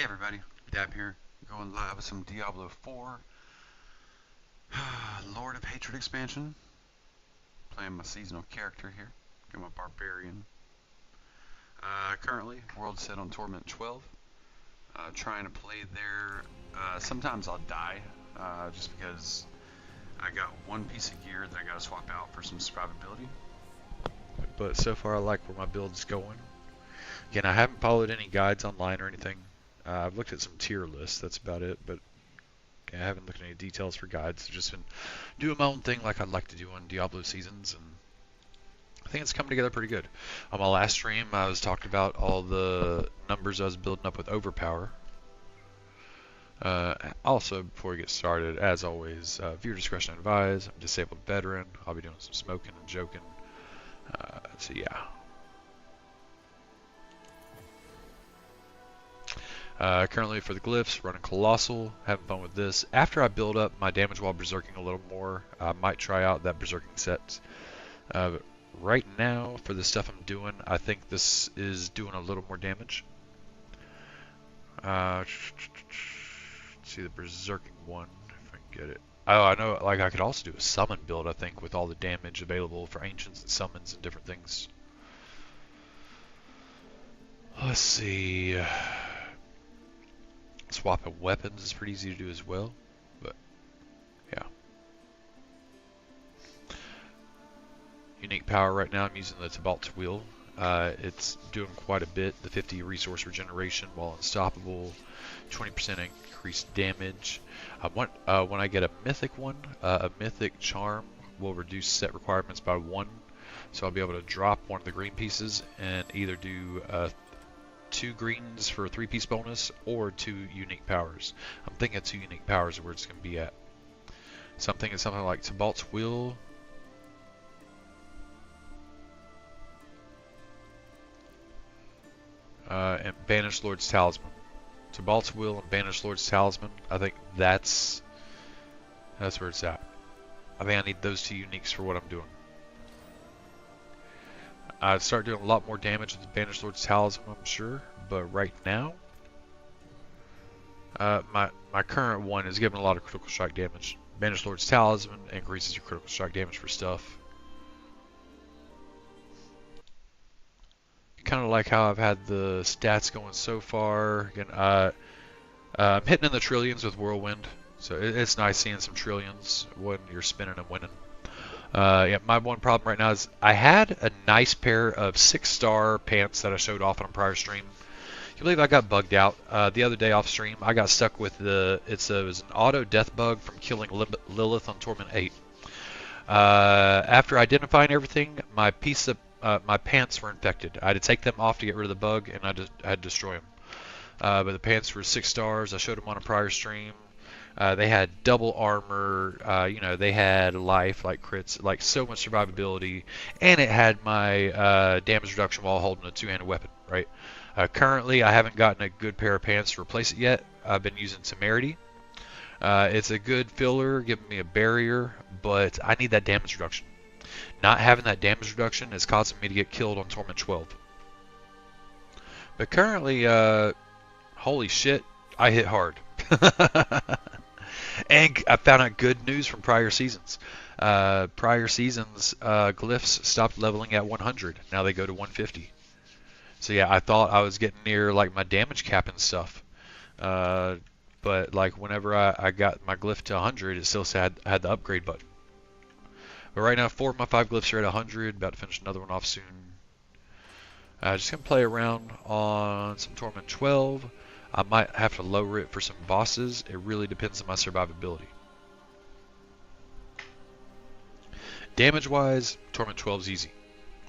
Hey everybody, Dab here, going live with some Diablo 4 Lord of Hatred expansion. Playing my seasonal character here, got my Barbarian. Currently, world set on Torment 12. Trying to play there. Sometimes I'll die, just because I got one piece of gear that I gotta swap out for some survivability. But so far I like where my build's going. Again, I haven't followed any guides online or anything. I've looked at some tier lists, that's about it, but I haven't looked at any details for guides. I've just been doing my own thing like I'd like to do on Diablo seasons, and I think it's coming together pretty good. On my last stream, I was talking about all the numbers I was building up with Overpower. Also, before we get started, as always, viewer discretion advised. I'm a disabled veteran. I'll be doing some smoking and joking. So yeah. Currently for the glyphs, running Colossal, having fun with this. After I build up my damage while berserking a little more, I might try out that berserking set. But right now, for the stuff I'm doing, I think this is doing a little more damage. Let's see the berserking one, if I can get it. Oh, I know, like I could also do a summon build, I think, with all the damage available for ancients and summons and different things. Let's see. Swapping weapons is pretty easy to do as well, but yeah. Unique power right now, I'm using the Tabalt's Wheel. It's doing quite a bit. The 50 resource regeneration while unstoppable, 20% increased damage. When I get a mythic one, a mythic charm will reduce set requirements by 1. So I'll be able to drop one of the green pieces and either do 2 greens for a 3-piece bonus, or 2 unique powers. I'm thinking 2 unique powers is where it's going to be at. So I'm thinking something like Tabalt's Wheel. And Banished Lord's Talisman. Tabalt's Wheel and Banished Lord's Talisman. I think that's where it's at. I think I need those 2 uniques for what I'm doing. I'd start doing a lot more damage with the Banished Lord's Talisman, I'm sure, but right now, my current one is giving a lot of critical strike damage. Banished Lord's Talisman increases your critical strike damage for stuff. Kind of like how I've had the stats going so far. Again, I'm hitting in the trillions with WhirlWind, so it's nice seeing some trillions when you're spinning and winning. Yeah, my one problem right now is I had a nice pair of 6-star pants that I showed off on a prior stream. Can you believe I got bugged out the other day off stream? I got stuck with it was an auto death bug from killing Lilith on Torment 8. After identifying everything, my pants were infected. I had to take them off to get rid of the bug, and I had to destroy them. But the pants were 6 stars. I showed them on a prior stream. They had double armor, they had life, like crits, like so much survivability, and it had my damage reduction while holding a 2-handed weapon, right? Currently, I haven't gotten a good pair of pants to replace it yet. I've been using Temerity. It's a good filler, giving me a barrier, but I need that damage reduction. Not having that damage reduction is causing me to get killed on Torment 12. But currently, holy shit, I hit hard. And I found out good news from prior seasons. Prior seasons, glyphs stopped leveling at 100. Now they go to 150. So yeah, I thought I was getting near like my damage cap and stuff. But like whenever I got my glyph to 100, it still had the upgrade button. But right now, 4 of my 5 glyphs are at 100. About to finish another one off soon. Just gonna play around on some Torment 12. I might have to lower it for some bosses. It really depends on my survivability. Damage-wise, Torment 12 is easy.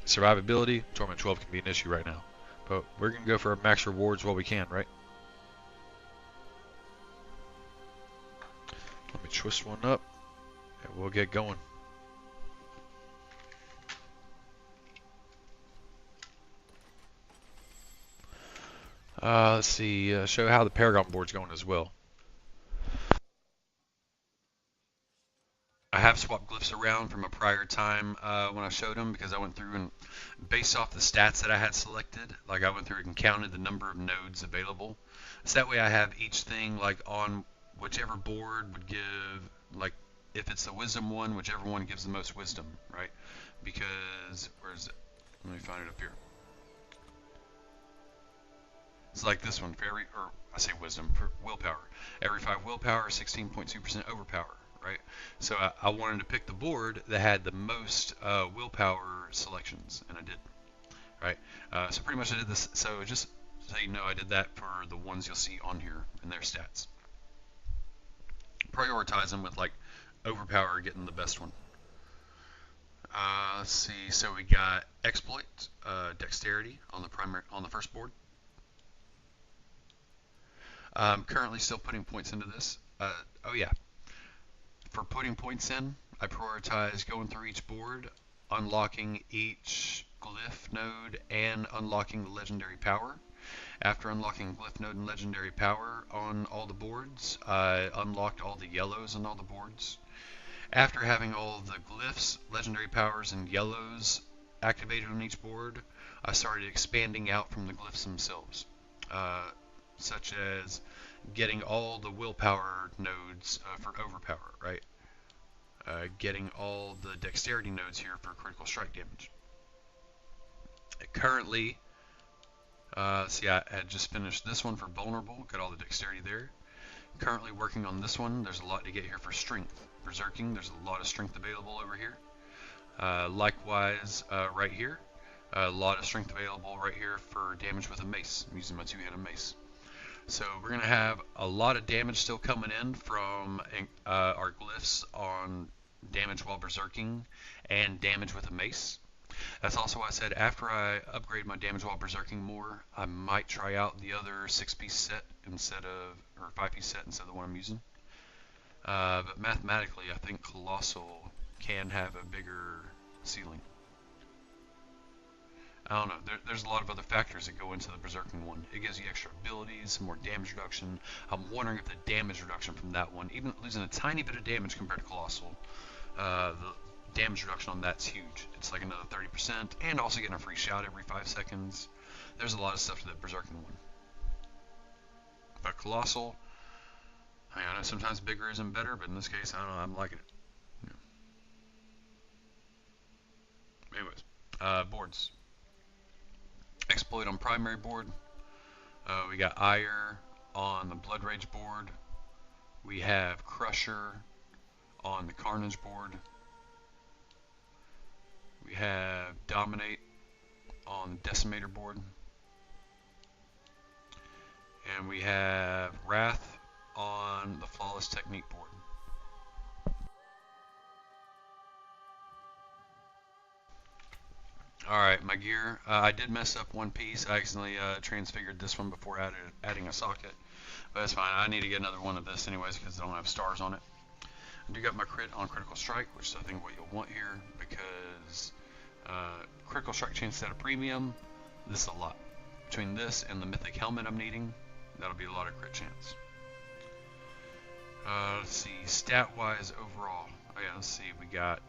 Survivability, Torment 12 can be an issue right now. But we're going to go for our max rewards while we can, right? Let me twist one up, and we'll get going. Let's see, show how the Paragon board's going as well. I have swapped glyphs around from a prior time when I showed them, because I went through and based off the stats that I had selected, like I went through and counted the number of nodes available. So that way I have each thing like on whichever board would give, like if it's the wisdom one, whichever one gives the most wisdom, right? Because, where is it? Let me find it up here. It's like this one, for every, or I say wisdom, for willpower. Every 5 willpower, 16.2% overpower, right? So I wanted to pick the board that had the most willpower selections, and I did, right? So pretty much I did this, so just so you know, I did that for the ones you'll see on here in their stats. Prioritize them with like overpower getting the best one. Let's see, so we got exploit, dexterity on the first board. I'm currently still putting points into this. Oh yeah, for putting points in, I prioritize going through each board, unlocking each glyph node, and unlocking the legendary power. After unlocking glyph node and legendary power on all the boards, I unlocked all the yellows on all the boards. After having all the glyphs, legendary powers, and yellows activated on each board, I started expanding out from the glyphs themselves. Such as getting all the willpower nodes for overpower, right? Getting all the dexterity nodes here for critical strike damage. Currently, see, I had just finished this one for vulnerable, got all the dexterity there. Currently working on this one. There's a lot to get here for strength. Berserking, there's a lot of strength available over here. Likewise, right here, a lot of strength available right here for damage with a mace. I'm using my two-handed mace. So we're going to have a lot of damage still coming in from our glyphs on damage while berserking and damage with a mace. That's also why I said after I upgrade my damage while berserking more, I might try out the other 6-piece set instead of, or 5-piece set instead of the one I'm using. But mathematically, I think Colossal can have a bigger ceiling. I don't know, there's a lot of other factors that go into the Berserking one. It gives you extra abilities, some more damage reduction. I'm wondering if the damage reduction from that one, even losing a tiny bit of damage compared to Colossal, the damage reduction on that's huge. It's like another 30%, and also getting a free shout every 5 seconds. There's a lot of stuff to the Berserking one. But Colossal, I know sometimes bigger isn't better, but in this case, I don't know, I'm liking it. Yeah. Anyways, boards. Exploit on primary board. We got Ire on the Blood Rage board. We have Crusher on the Carnage board. We have Dominate on the Decimator board. And we have Wrath on the Flawless Technique board. Alright, my gear. I did mess up one piece. I accidentally transfigured this one before adding a socket. But that's fine. I need to get another one of this anyways because I don't have stars on it. I do got my crit on Critical Strike, which is I think what you'll want here, because Critical Strike chance at a premium, this is a lot. Between this and the Mythic Helmet I'm needing, that'll be a lot of crit chance. Let's see, stat-wise overall. Oh yeah, let's see, we got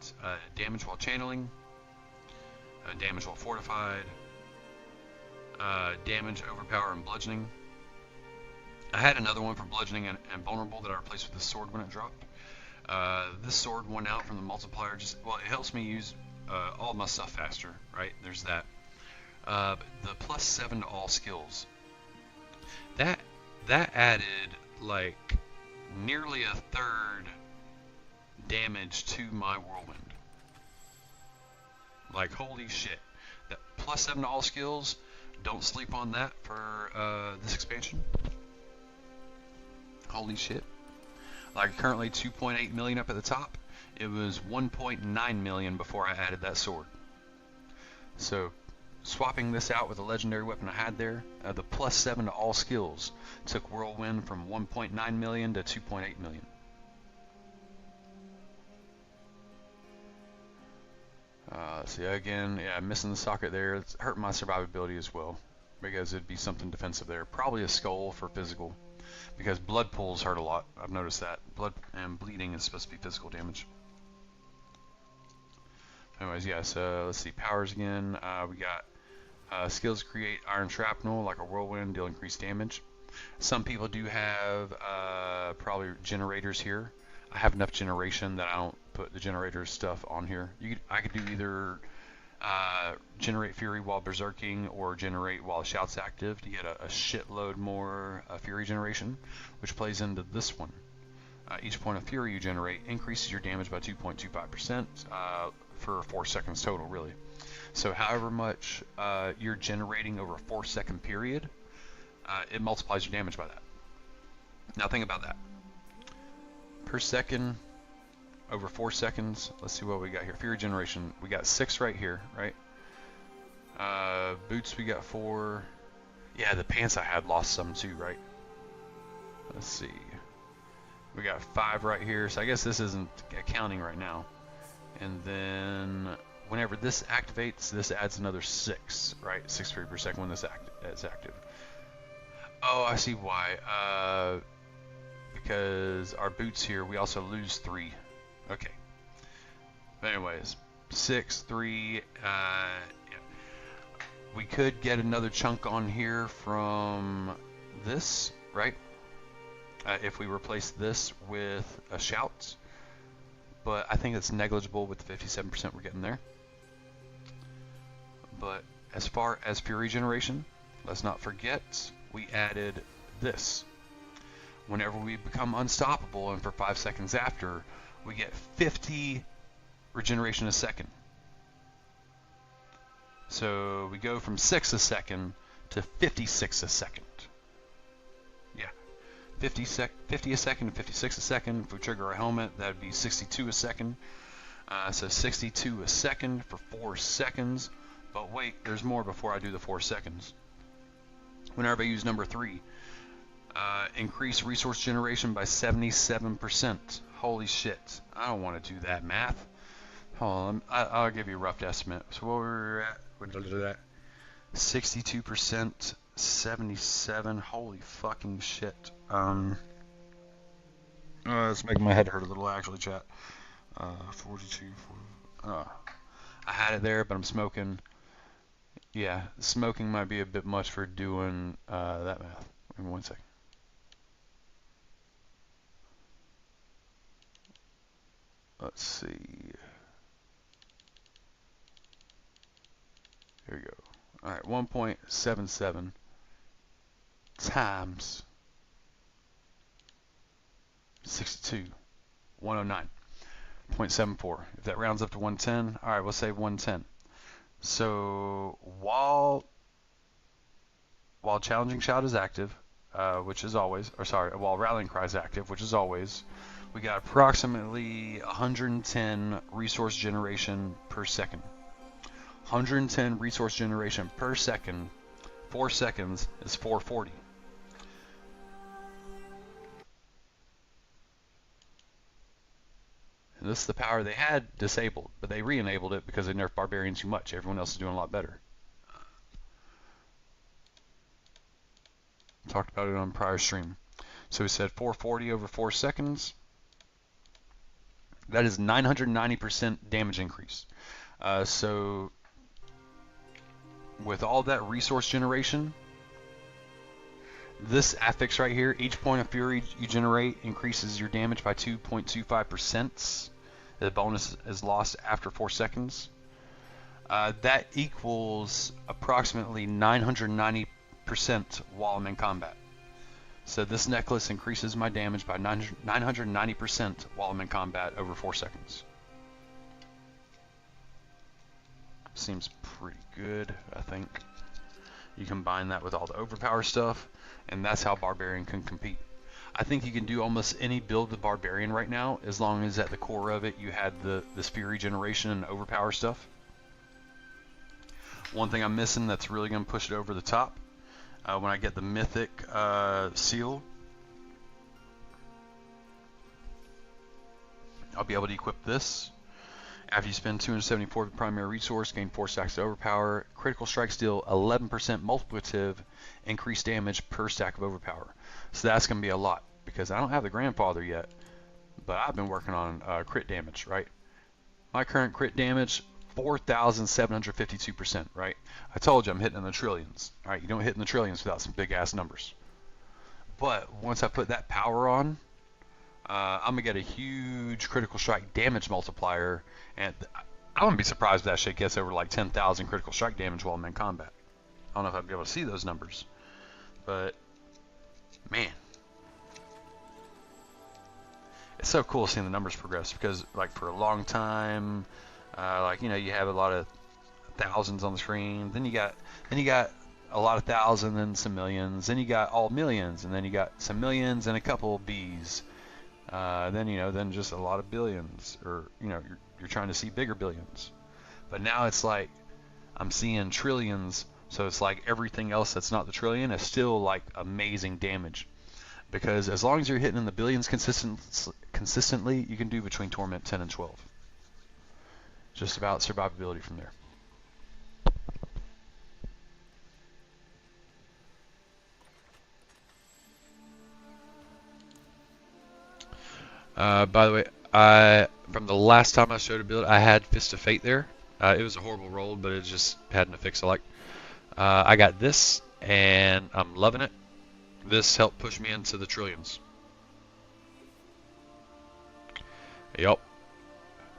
damage while channeling, damage while fortified, damage, overpower, and bludgeoning. I had another one for bludgeoning and vulnerable that I replaced with this sword when it dropped. This sword went out from the multiplier, just, well, it helps me use all of my stuff faster, right? There's that. The +7 to all skills. That added like nearly a third damage to my whirlwind. Like, holy shit. That +7 to all skills, don't sleep on that for this expansion. Holy shit. Like, currently 2.8 million up at the top. It was 1.9 million before I added that sword. So, swapping this out with a legendary weapon I had there, the +7 to all skills took whirlwind from 1.9 million to 2.8 million. See, again, yeah, missing the socket there. It's hurting my survivability as well, because it'd be something defensive there. Probably a skull for physical, because blood pulls hurt a lot. I've noticed that. Blood and bleeding is supposed to be physical damage. Anyways, yeah, so let's see, powers again. We got skills create iron shrapnel, like a whirlwind, deal increased damage. Some people do have probably generators here. I have enough generation that I don't put the generator stuff on here. I could do either generate fury while berserking or generate while shout's active to get a shitload more fury generation, which plays into this one. Each point of fury you generate increases your damage by 2.25% for 4 seconds total, really. So however much you're generating over a 4-second period, it multiplies your damage by that. Now think about that. Per second, over 4 seconds, let's see what we got here. Fury generation, we got 6 right here, right? Boots, we got 4. Yeah, the pants I had lost some too, right? Let's see. We got 5 right here, so I guess this isn't counting right now. And then whenever this activates, this adds another 6, right? 6 fury per second when this is active. Oh, I see why. Because our boots here, we also lose 3. Okay. But anyways, 6, 3. Yeah. We could get another chunk on here from this, right? If we replace this with a shout. But I think it's negligible with the 57% we're getting there. But as far as fury generation, let's not forget we added this. Whenever we become unstoppable and for 5 seconds after, we get 50 regeneration a second. So we go from 6 a second to 56 a second. Yeah, 50 a second, 56 a second. If we trigger a helmet, that would be 62 a second. So 62 a second for 4 seconds. But wait, there's more before I do the 4 seconds. Whenever I use number 3, increase resource generation by 77%. Holy shit, I don't want to do that math. Hold on, I'll give you a rough estimate. So what we're at, 62%, 77, holy fucking shit. It's making my head hurt a little actually, chat. 42, 40, I had it there, but I'm smoking. Yeah, smoking might be a bit much for doing that math. Give me 1 second. Let's see. Here we go. Alright, 1.77 times 62, 109.74. If that rounds up to 110, alright, we'll say 110. So while challenging shout is active, which is always, or sorry, while rallying cry is active, which is always, we got approximately 110 resource generation per second. 110 resource generation per second. 4 seconds is 440. And this is the power they had disabled, but they re-enabled it because they nerfed Barbarian too much. Everyone else is doing a lot better. Talked about it on prior stream. So we said 440 over 4 seconds. That is 990% damage increase. So with all that resource generation, this affix right here, each point of fury you generate increases your damage by 2.25%. The bonus is lost after 4 seconds. That equals approximately 990% while I'm in combat. So this necklace increases my damage by 990% while I'm in combat over 4 seconds. Seems pretty good, I think. You combine that with all the overpower stuff, and that's how Barbarian can compete. I think you can do almost any build with Barbarian right now, as long as at the core of it you had this fury generation and overpower stuff. One thing I'm missing that's really going to push it over the top, when I get the mythic seal, I'll be able to equip this. After you spend 274 of the primary resource, gain 4 stacks of overpower. Critical strikes deal 11% multiplicative increased damage per stack of overpower. So that's going to be a lot, because I don't have the grandfather yet, but I've been working on crit damage, right? My current crit damage 4,752%, right? I told you I'm hitting in the trillions. All right, you don't hit in the trillions without some big ass numbers. But once I put that power on, I'm gonna get a huge critical strike damage multiplier, and I wouldn't be surprised if that shit gets over like 10,000 critical strike damage while I'm in combat. I don't know if I'd be able to see those numbers, but man, it's so cool seeing the numbers progress, because like for a long time, like, you know, you have a lot of thousands on the screen, then you got a lot of thousands, then some millions, then you got all millions, and then you got some millions and a couple B's, then, you know, then just a lot of billions, or, you know, you're trying to see bigger billions. But now it's like I'm seeing trillions, so it's like everything else that's not the trillion is still like amazing damage, because as long as you're hitting in the billions consistently, you can do between Torment 10 and 12. Just about survivability from there. By the way, from the last time I showed a build, I had Fist of Fate there. It was a horrible roll, but it just hadn't a fix I like. I got this, and I'm loving it. This helped push me into the trillions. Yup.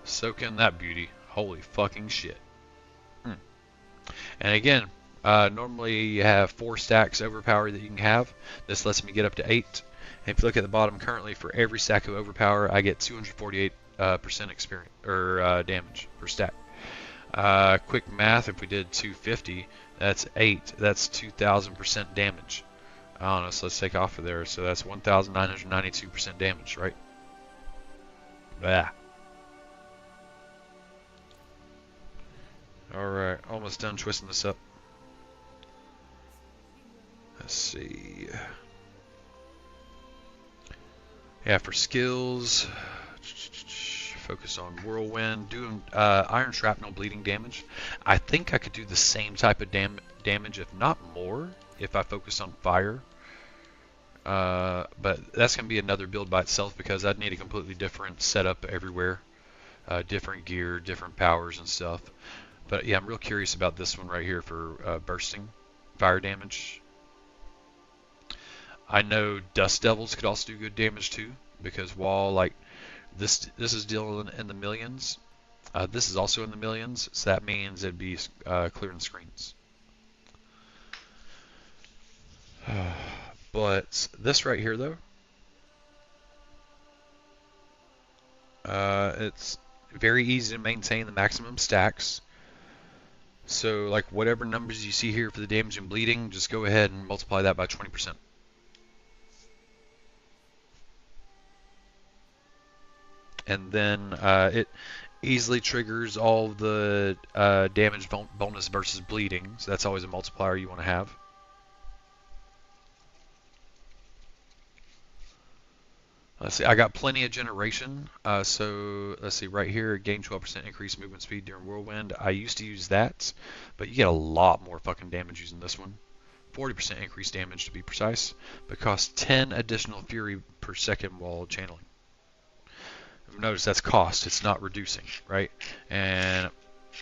Soak in that beauty. Holy fucking shit. And again, normally you have 4 stacks overpower that you can have. This lets me get up to 8. And if you look at the bottom currently, for every stack of overpower, I get 248% experience or damage per stack. Quick math: if we did 250, that's 8. That's 2,000% damage. I don't know, so let's take off of there. So that's 1,992% damage, right? Yeah. Alright, almost done twisting this up. Let's see. Yeah, for skills, focus on WhirlWind, doing Iron Shrapnel bleeding damage. I think I could do the same type of damage, if not more, if I focused on fire. But that's going to be another build by itself, because I'd need a completely different setup everywhere. Different gear, different powers and stuff. But yeah, I'm real curious about this one right here for bursting fire damage. I know Dust Devils could also do good damage too, because while like this is dealing in the millions, this is also in the millions, so that means it'd be clearing screens. But this right here though, it's very easy to maintain the maximum stacks. So like whatever numbers you see here for the damage and bleeding, just go ahead and multiply that by 20%. And then it easily triggers all the damage bonus versus bleeding, so that's always a multiplier you want to have. Let's see, I got plenty of generation, so let's see, right here, gain 12% increased movement speed during WhirlWind. I used to use that, but you get a lot more fucking damage using this one. 40% increased damage to be precise, but costs 10 additional fury per second while channeling. Notice that's cost, it's not reducing, right? And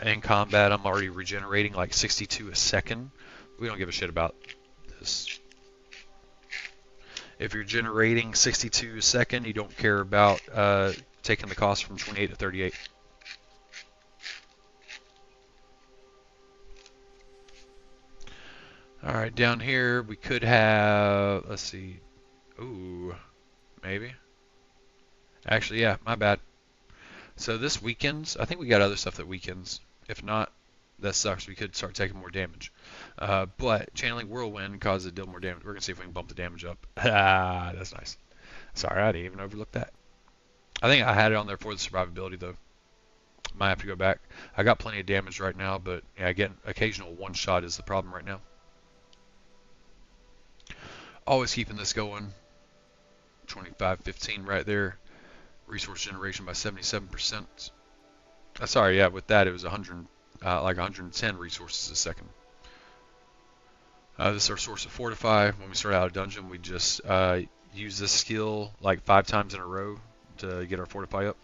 in combat, I'm already regenerating like 62 a second. We don't give a shit about this. If you're generating 62 a second, you don't care about taking the cost from 28 to 38. Alright, down here we could have, let's see, ooh, maybe. Actually, yeah, my bad. So this weakens. I think we got other stuff that weakens. If not, that sucks. We could start taking more damage. But channeling WhirlWind causes it to deal more damage. We're going to see if we can bump the damage up. Ah, that's nice. Sorry, I didn't even overlook that. I think I had it on there for the survivability, though. Might have to go back. I got plenty of damage right now, but yeah, getting occasional one shot is the problem right now. Always keeping this going. 25-15 right there. Resource generation by 77%. Sorry, yeah, with that it was 100, like 110 resources a second. This is our source of Fortify. When we start out a dungeon, we just use this skill like 5 times in a row to get our Fortify up.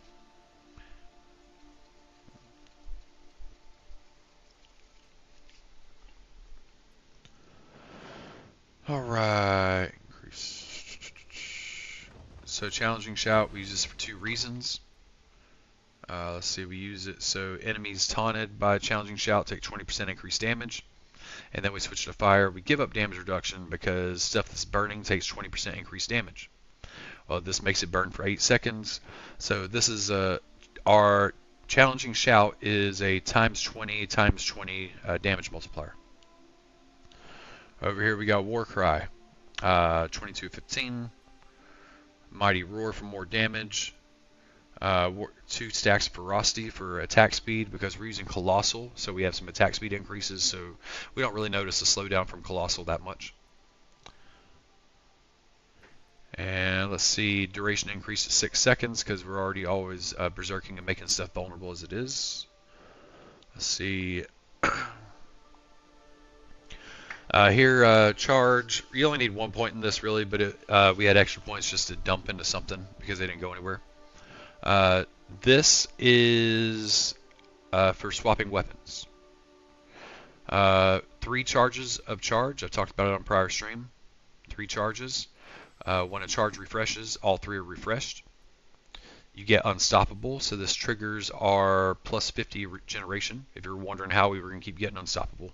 Alright, increase. So challenging shout, we use this for 2 reasons. Let's see, we use it so enemies taunted by challenging shout take 20% increased damage. And then we switch to fire, we give up damage reduction because stuff that's burning takes 20% increased damage. Well, this makes it burn for 8 seconds. So this is our challenging shout is a times 20 times 20 damage multiplier. Over here we got War Cry, 2215. Mighty Roar for more damage. 2 stacks of ferocity for attack speed because we're using Colossal, so we have some attack speed increases, so we don't really notice a slowdown from Colossal that much. And let's see, duration increase to 6 seconds because we're already always berserking and making stuff vulnerable as it is. Let's see. Here, charge. You only need 1 point in this, really, but we had extra points just to dump into something because they didn't go anywhere. This is for swapping weapons. 3 charges of charge. I've talked about it on prior stream. 3 charges. When a charge refreshes, all 3 are refreshed. You get unstoppable, so this triggers our plus 50 regeneration, if you're wondering how we were going to keep getting unstoppable.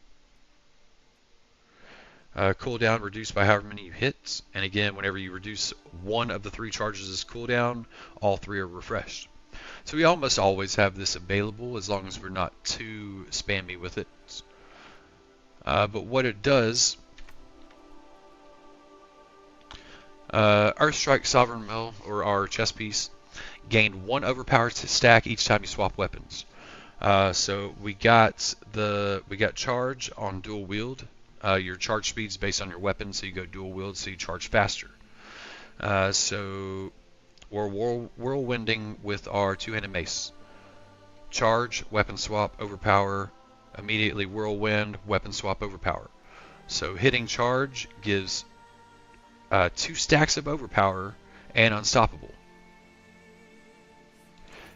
Cooldown reduced by however many you hit, and again, whenever you reduce one of the 3 charges' cooldown, all 3 are refreshed. So we almost always have this available as long as we're not too spammy with it. But what it does, Earthstrike Sovereign Mill, or our chest piece, gained 1 overpower stack each time you swap weapons. So we got charge on dual wield. Your charge speed is based on your weapon, so you go dual wield, so you charge faster. So we're whirlwinding with our 2-handed mace. Charge, weapon swap, overpower, immediately whirlwind, weapon swap, overpower. So hitting charge gives 2 stacks of overpower and unstoppable.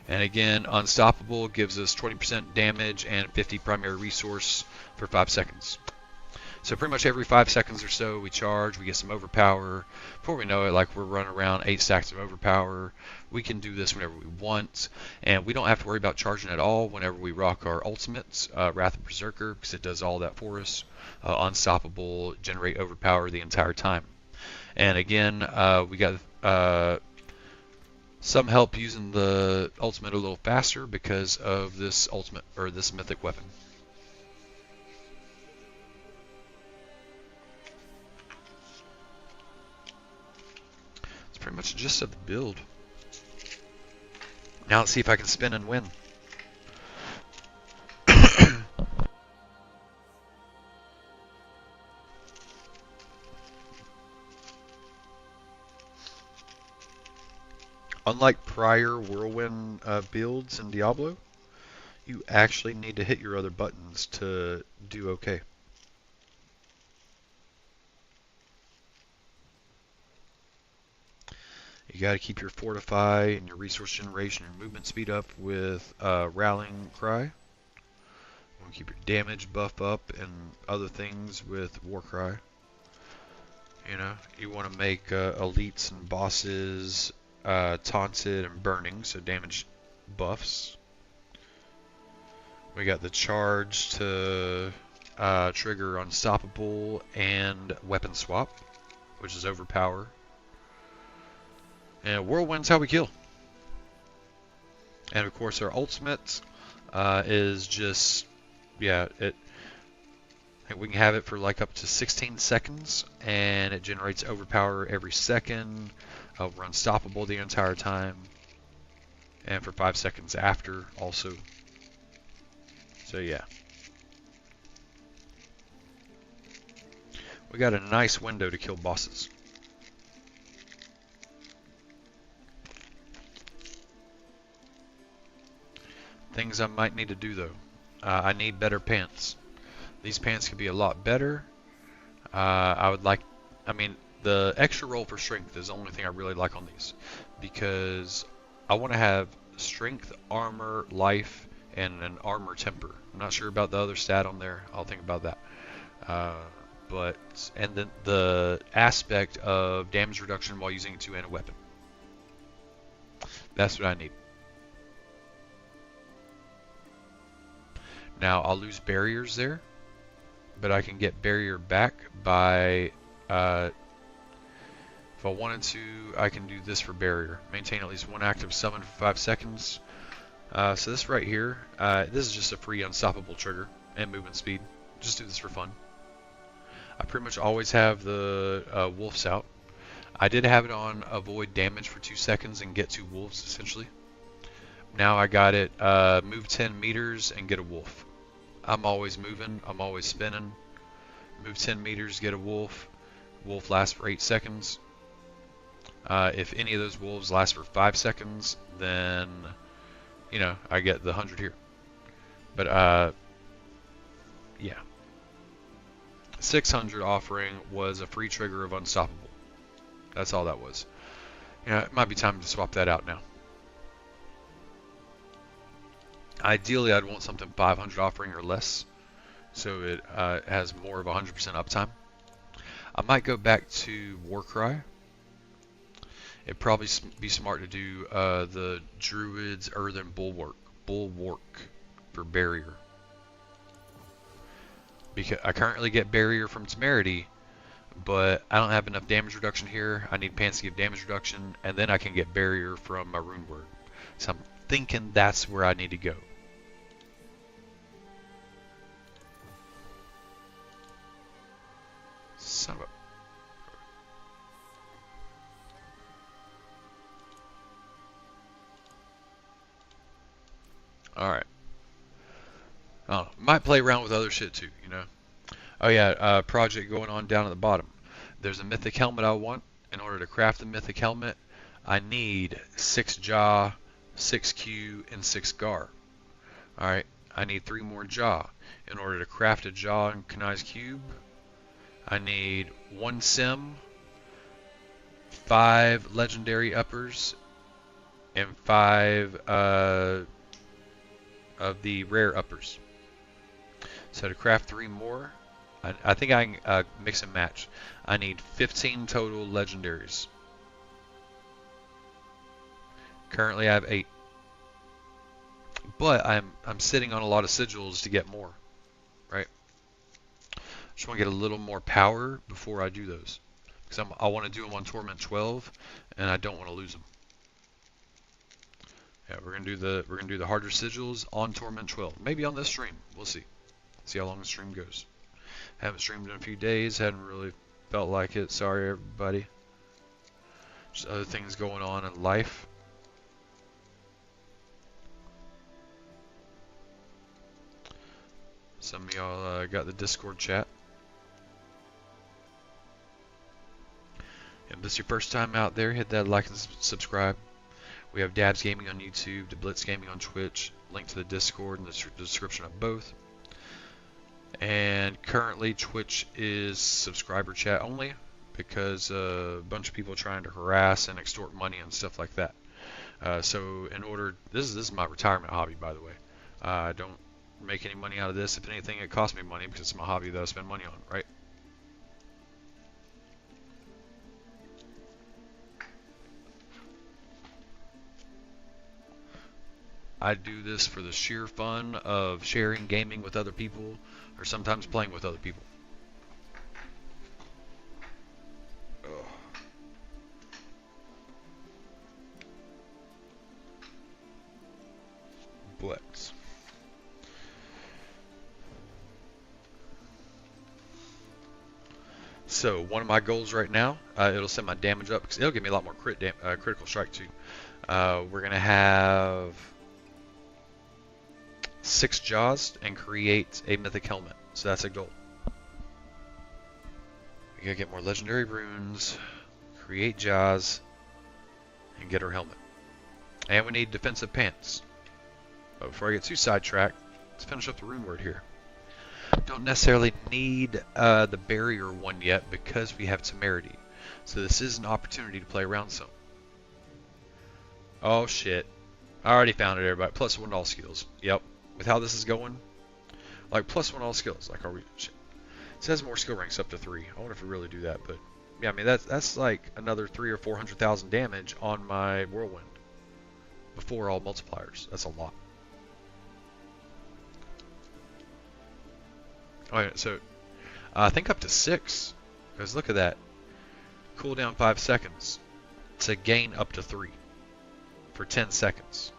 And again, unstoppable gives us 20% damage and 50 primary resource for 5 seconds. So pretty much every 5 seconds or so we charge, we get some overpower. Before we know it, like we're running around 8 stacks of overpower. We can do this whenever we want, and we don't have to worry about charging at all whenever we rock our ultimates, Wrath of Berserker, because it does all that for us. Unstoppable, generate overpower the entire time. And again, we got some help using the ultimate a little faster because of this ultimate, or this mythic weapon. Pretty much the gist of the build. Now let's see if I can spin and win. Unlike prior whirlwind builds in Diablo, you actually need to hit your other buttons to do okay. You got to keep your fortify and your resource generation and movement speed up with rallying cry. You want to keep your damage buff up and other things with war cry. You know, you want to make elites and bosses taunted and burning, so damage buffs. We got the charge to trigger unstoppable and weapon swap, which is overpower. And whirlwind's how we kill. And of course our ultimate is just, yeah, we can have it for like up to 16 seconds, and it generates overpower every second. We're unstoppable the entire time, and for 5 seconds after also. So yeah. We got a nice window to kill bosses. Things I might need to do though. I need better pants. These pants could be a lot better. I mean, the extra roll for strength is the only thing I really like on these, because I want to have strength, armor, life, and an armor temper. I'm not sure about the other stat on there. I'll think about that. but and then the aspect of damage reduction while using a two-handed weapon. That's what I need. Now I'll lose barriers there, but I can get barrier back by if I wanted to, I can do this for barrier. Maintain at least one active summon for 5 seconds. So this right here, this is just a free unstoppable trigger and movement speed. Just do this for fun. I pretty much always have the wolves out. I did have it on avoid damage for 2 seconds and get 2 wolves essentially. Now I got it move 10 meters and get a wolf. I'm always moving, I'm always spinning. Move 10 meters, get a wolf. Wolf lasts for 8 seconds. If any of those wolves last for 5 seconds, then, you know, I get the 100 here. But, yeah. 600 offering was a free trigger of Unstoppable. That's all that was. You know, it might be time to swap that out now. Ideally, I'd want something 500 offering or less, so it has more of 100% uptime. I might go back to Warcry. It'd probably be smart to do the Druid's Earthen Bulwark for barrier. Because I currently get barrier from Temerity, but I don't have enough damage reduction here. I need pants to give damage reduction, and then I can get barrier from my Rune Word. So I'm thinking that's where I need to go. Son of a... Alright. Oh, might play around with other shit too, you know. Oh yeah, project going on down at the bottom. There's a mythic helmet I want. In order to craft the mythic helmet, I need 6 jaw, 6 Q, and 6 gar. Alright, I need 3 more jaw. In order to craft a jaw and Kanai's cube, I need 1 sim, 5 legendary uppers, and 5 of the rare uppers. So to craft 3 more, I think I can mix and match. I need 15 total legendaries. Currently I have 8. But I'm sitting on a lot of sigils to get more, right? Just want to get a little more power before I do those, because I want to do them on Torment 12, and I don't want to lose them. Yeah, we're gonna do the harder sigils on Torment 12. Maybe on this stream, we'll see. See how long the stream goes. Haven't streamed in a few days. Hadn't really felt like it. Sorry, everybody. Just other things going on in life. Some of y'all got the Discord chat. If this is your first time out there, hit that like and subscribe. We have Dabzgaming on YouTube, Dabzgaming on Twitch, link to the Discord in the description of both. And currently Twitch is subscriber chat only, because a bunch of people are trying to harass and extort money and stuff like that. So in order, this is my retirement hobby, by the way. I don't make any money out of this. If anything, it costs me money because it's my hobby that I spend money on, right? I do this for the sheer fun of sharing gaming with other people, or sometimes playing with other people. Ugh. Blitz. So one of my goals right now, it'll set my damage up because it'll give me a lot more critical strike too. We're gonna have 6 jaws and create a mythic helmet. So that's a goal. We gotta get more legendary runes, create jaws, and get our helmet. And we need defensive pants. But before I get too sidetracked, let's finish up the rune word here. Don't necessarily need the barrier one yet because we have temerity. So this is an opportunity to play around some. Oh shit. I already found it, everybody. +1 to all skills. Yep. With how this is going, like +1 all skills. Like, are we? Shit. It says more skill ranks up to 3. I wonder if we really do that, but yeah, I mean that's like another 300,000 or 400,000 damage on my whirlwind before all multipliers. That's a lot. Alright, so I think up to 6, because look at that. Cooldown 5 seconds to gain up to 3 for 10 seconds.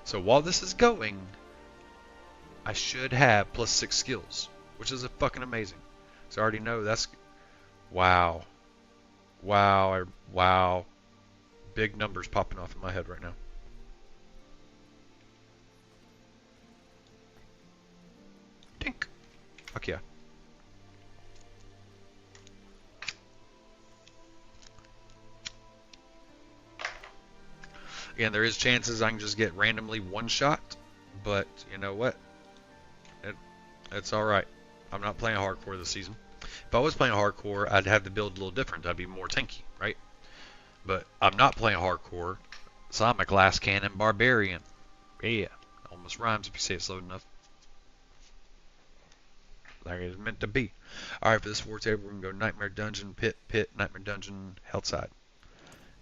So while this is going, I should have plus 6 skills, which is fucking amazing. So I already know that's... Wow. Wow. Wow. Big numbers popping off in my head right now. Dink. Fuck yeah. Again, there is chances I can just get randomly one shot, but you know what? It's alright. I'm not playing hardcore this season. If I was playing hardcore, I'd have to build a little different. I'd be more tanky, right? But I'm not playing hardcore, so I'm a glass cannon barbarian. Yeah, almost rhymes if you say it slow enough. Like it's meant to be. Alright, for this war table, we're going to go Nightmare Dungeon, Pit, Nightmare Dungeon, Health Side.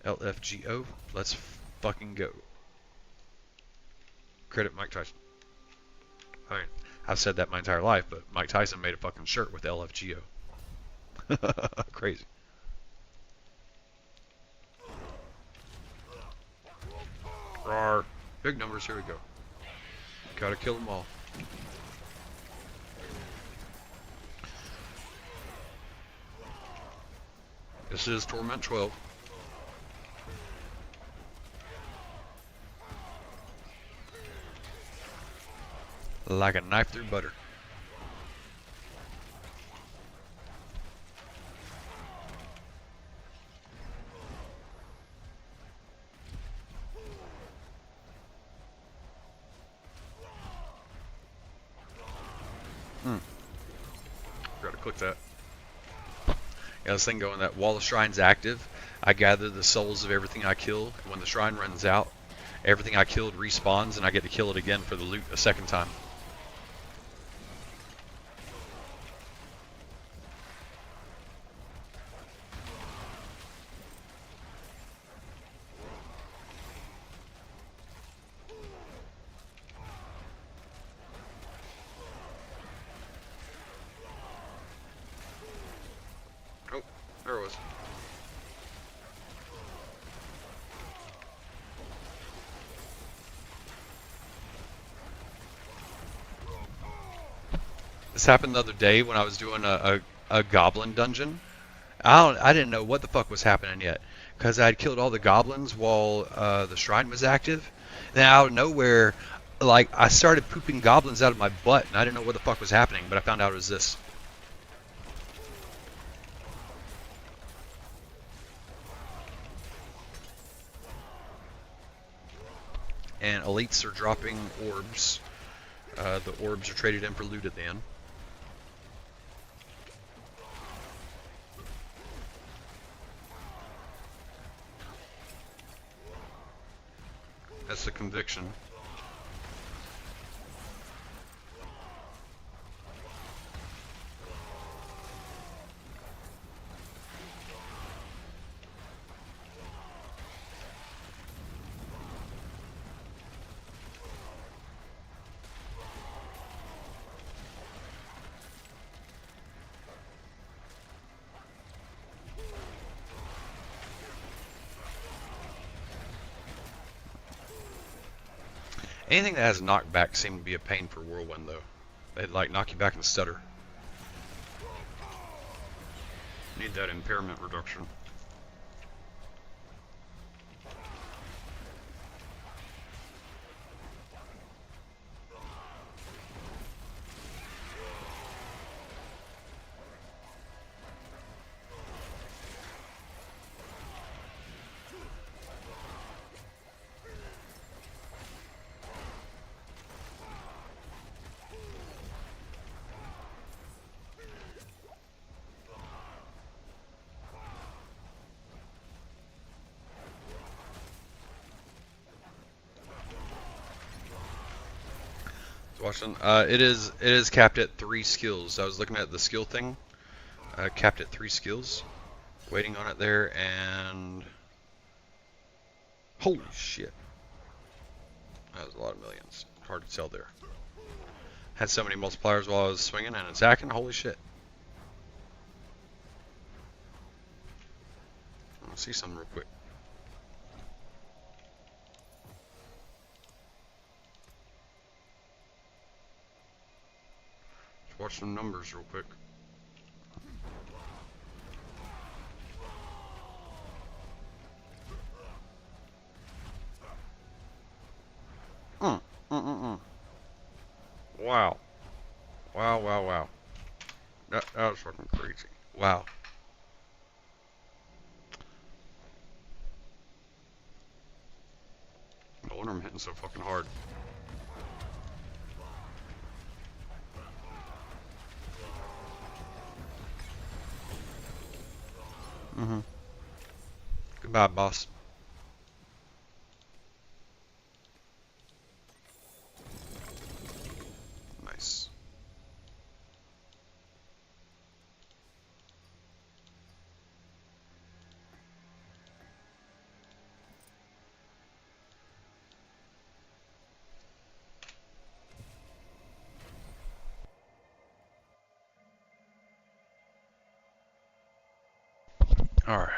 LFGO. Let's fucking go. Credit Mike Tyson. Alright, I've said that my entire life, but Mike Tyson made a fucking shirt with LFGO. Crazy. Rawr. Big numbers, here we go. Gotta kill them all. This is Torment 12. Like a knife through butter. Gotta click that. Yeah, this thing going that while the shrine's active, I gather the souls of everything I kill. And when the shrine runs out, everything I killed respawns, and I get to kill it again for the loot a second time. Oh, there it was. This happened the other day when I was doing a goblin dungeon. I didn't know what the fuck was happening yet, because I had killed all the goblins while the shrine was active. Then out of nowhere, like I started pooping goblins out of my butt, and I didn't know what the fuck was happening, but I found out it was this. And elites are dropping orbs. The orbs are traded in for loot at the end. That's the conviction. Anything that has knockback seems to be a pain for WhirlWind though. They'd like knock you back and stutter. Need that impairment reduction. Watching. It is capped at 3 skills. I was looking at the skill thing. Capped at 3 skills. Waiting on it there, and holy shit, that was a lot of millions. Hard to tell there. Had so many multipliers while I was swinging and attacking. Holy shit. Let's see something real quick. Let's watch some numbers real quick. Wow. Wow, wow, wow. That was fucking crazy. Wow. No wonder I'm hitting so fucking hard. Goodbye, boss. Nice. Alright.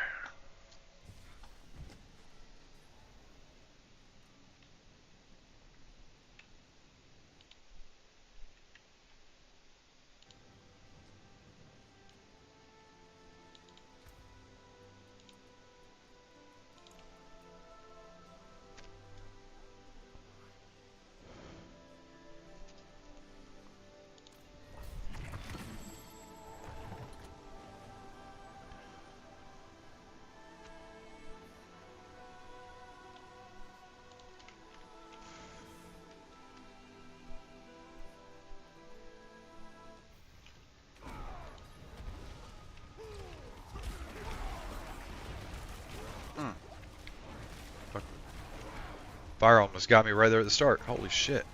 Fire almost got me right there at the start. Holy shit.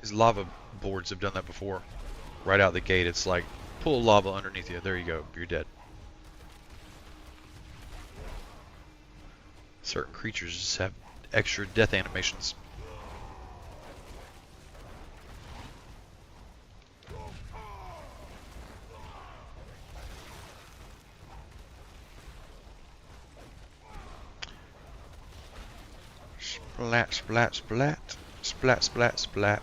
These lava boards have done that before. Right out the gate, it's like, pull lava underneath you. There you go. You're dead. Certain creatures just have extra death animations. Splat, splat, splat. Splat, splat, splat.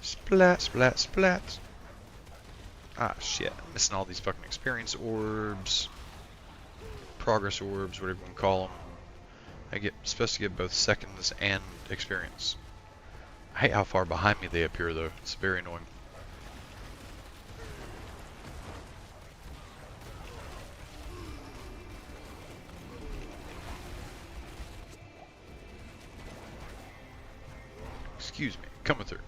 Splat, splat, splat. Ah, shit. I'm missing all these fucking experience orbs. Progress orbs, whatever you want to call them. I get supposed to get both seconds and experience. I hate how far behind me they appear, though. It's very annoying. Excuse me, coming through.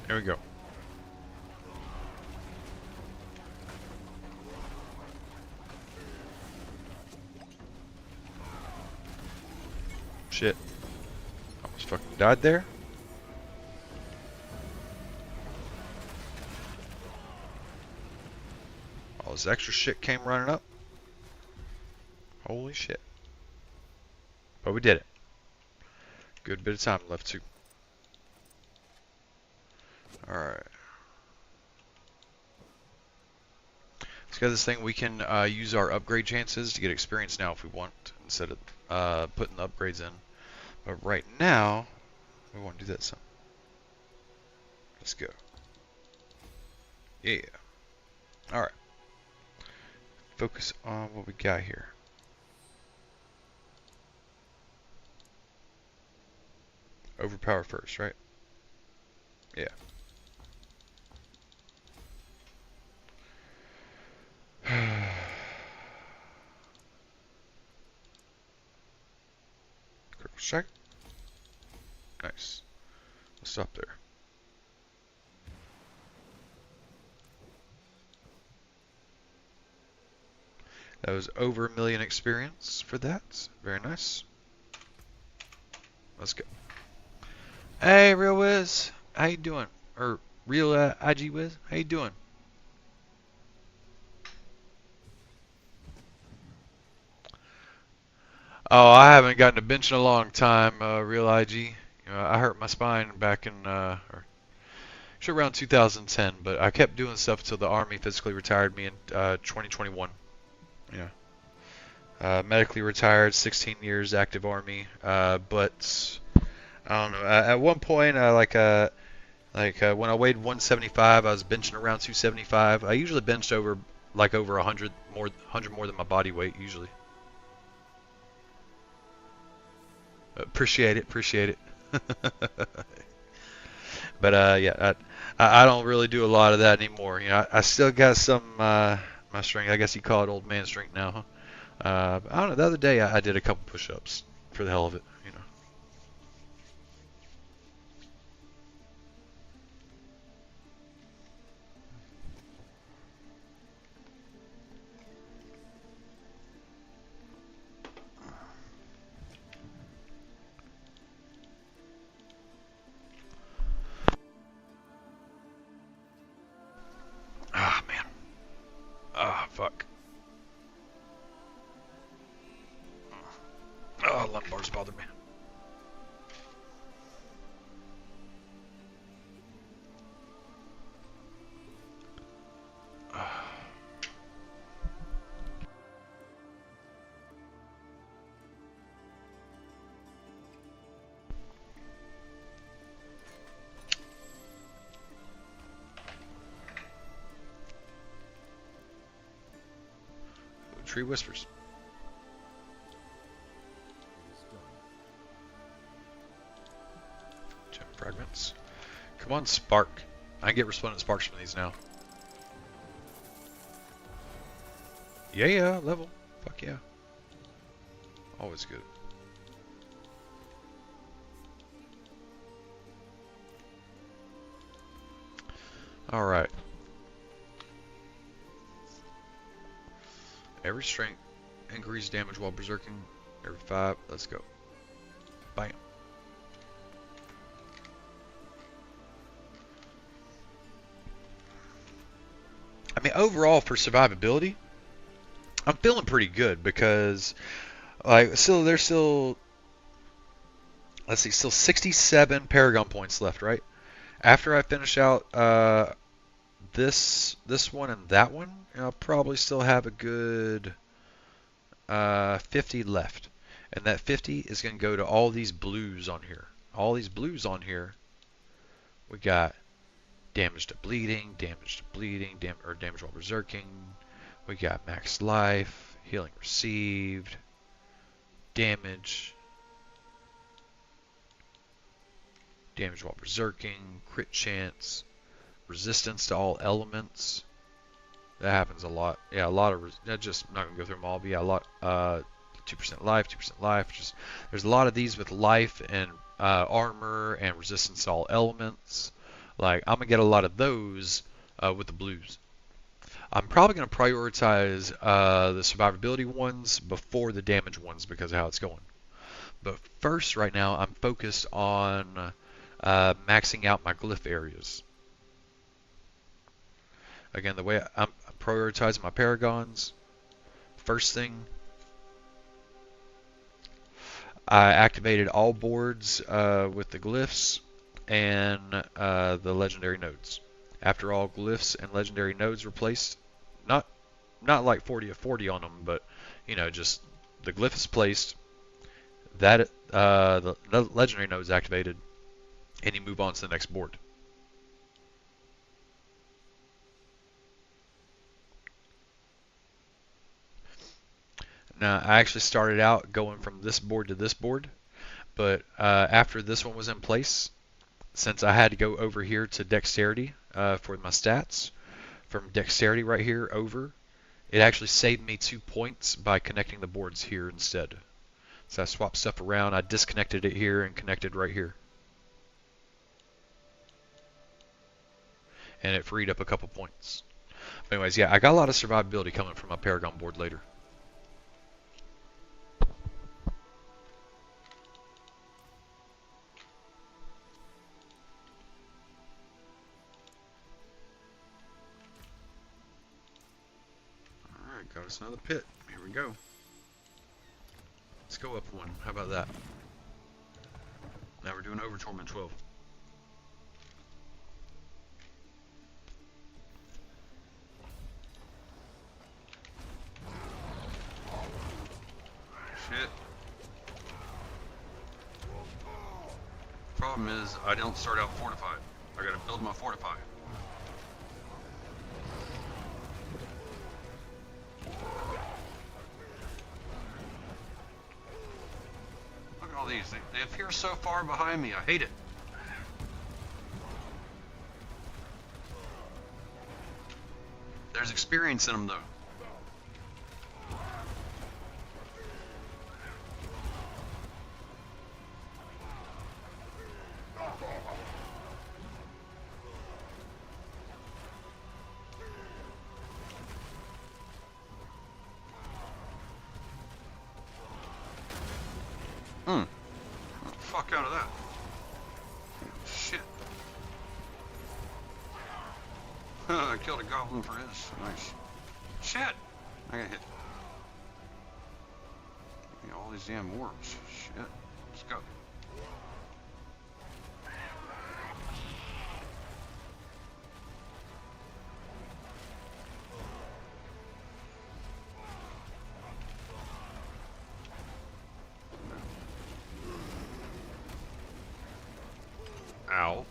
There we go. Shit. Almost fucking died there. All this extra shit came running up. Holy shit. But we did it. Good bit of time left too. Alright. Let's go this thing. We can use our upgrade chances to get experience now if we want, instead of putting the upgrades in. But right now, we want to do that some. Let's go. Yeah. Alright. Focus on what we got here. Overpower first, right? Yeah. Critical strike. Nice. We'll stop there. That was over 1 million experience for that. Very nice. Let's go. Hey, Real Wiz. How you doing? Or Real IG Wiz. How you doing? Oh, I haven't gotten a bench in a long time, Real IG. You know, I hurt my spine back in, sure around 2010, but I kept doing stuff until the Army physically retired me in 2021. Yeah. Medically retired, 16 years active Army, but I don't know. At one point, when I weighed 175, I was benching around 275. I usually benched over 100 more than my body weight usually. Appreciate it. But yeah, I don't really do a lot of that anymore. You know, I still got some my strength. I guess you call it old man strength now, huh? I don't know. The other day I did a couple push-ups for the hell of it. You know. Ah man. Ah fuck. Oh, lumbars bother me. Tree whispers. Gem fragments. Come on, spark. I can get resplendent sparks from these now. Yeah, level. Fuck yeah. Always good. Alright. Every strength increase damage while berserking. Every 5. Let's go. Bam. I mean, overall for survivability, I'm feeling pretty good because, there's still, let's see, still 67 Paragon points left, right? After I finish out this one and that one, I'll probably still have a good 50 left, and that 50 is going to go to all these blues on here. All these blues on here, we got damage to bleeding, damage while berserking. We got max life, healing received, damage while berserking, crit chance, resistance to all elements. That happens a lot. Yeah, a lot of just I'm not gonna go through them all, but yeah, a lot. 2% life, 2% life. Just there's a lot of these with life and armor and resistance to all elements. Like I'm gonna get a lot of those with the blues. I'm probably gonna prioritize the survivability ones before the damage ones because of how it's going. But first, right now, I'm focused on maxing out my glyph areas. Again, the way I'm prioritizing my paragons. First thing, I activated all boards with the glyphs and the legendary nodes. After all glyphs and legendary nodes were placed, not like 40 of 40 on them, but you know, just the glyph is placed, that the legendary node is activated, and you move on to the next board. Now, I actually started out going from this board to this board, but after this one was in place, since I had to go over here to dexterity for my stats, from dexterity right here over, it actually saved me 2 points by connecting the boards here instead. So I swapped stuff around, I disconnected it here and connected right here. And it freed up a couple points. But anyways, yeah, I got a lot of survivability coming from my Paragon board later. Alright, got us another pit. Here we go. Let's go up one. How about that? Now we're doing over Torment 12. Shit. Problem is, I don't start out fortified. I gotta build my fortify. Look at all these. They appear so far behind me. I hate it. There's experience in them, though. Fuck out of that. Shit. I killed a goblin for his. Nice. Shit! I got hit. Yeah, all these damn orbs. Shit. Let's go. Ow.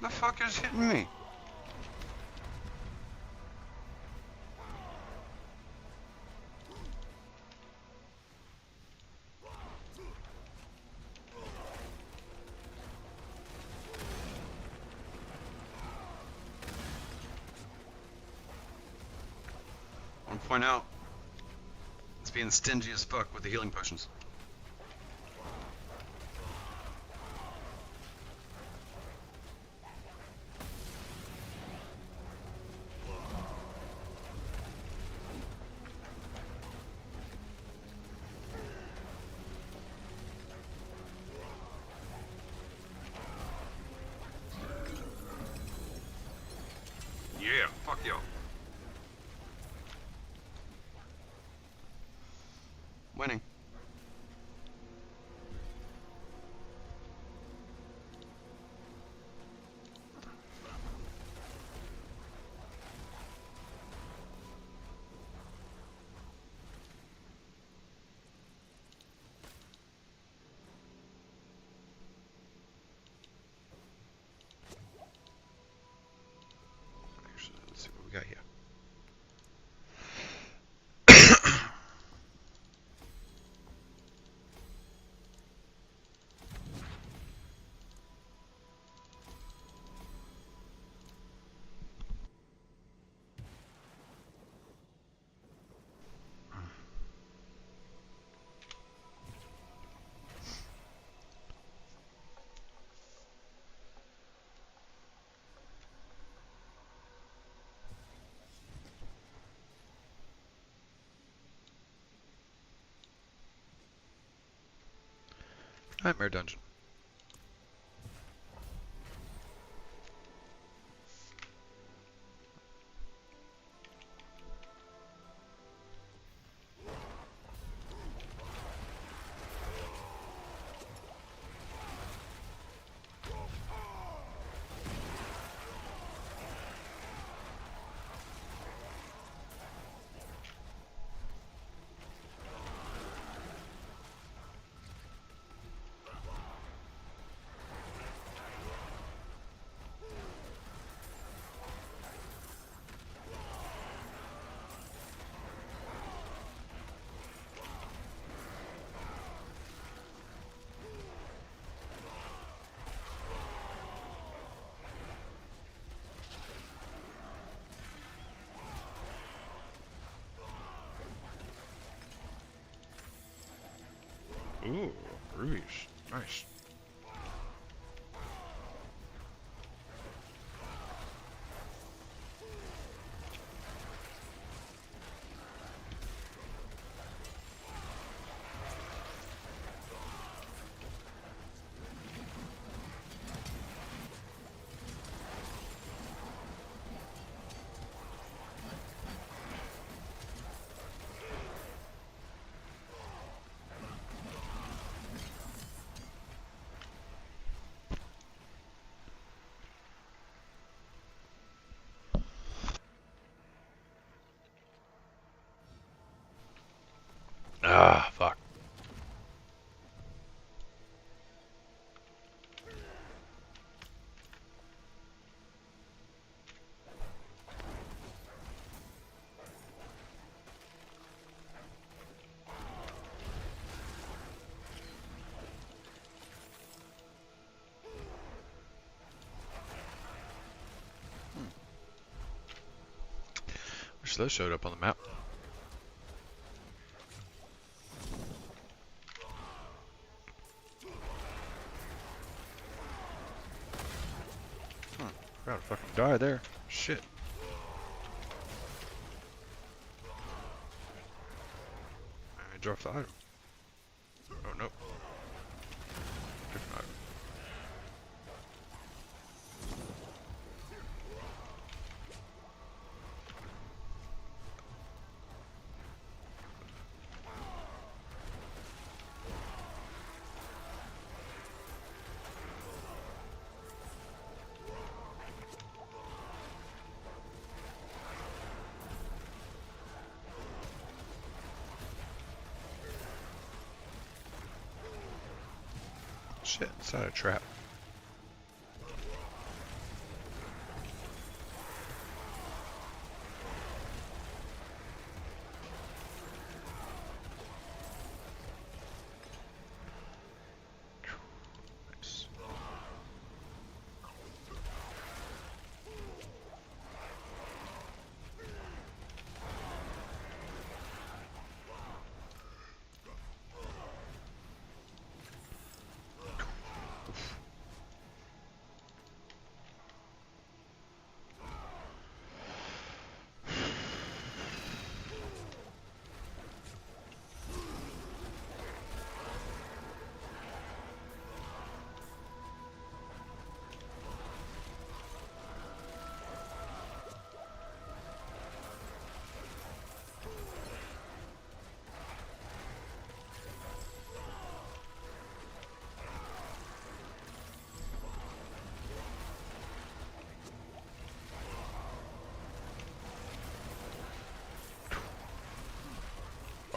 The fuck is hitting me? I want to point out, it's being stingy as fuck with the healing potions. Yeah, fuck y'all. Winning. Actually, let's see what we got here. Nightmare Dungeon. Ooh, rubies. Nice. Ah, fuck. Wish those showed up on the map. Gotta fucking die there. Shit. I dropped the item. Oh, nope. Different item. Shit, it's not a trap. Nice.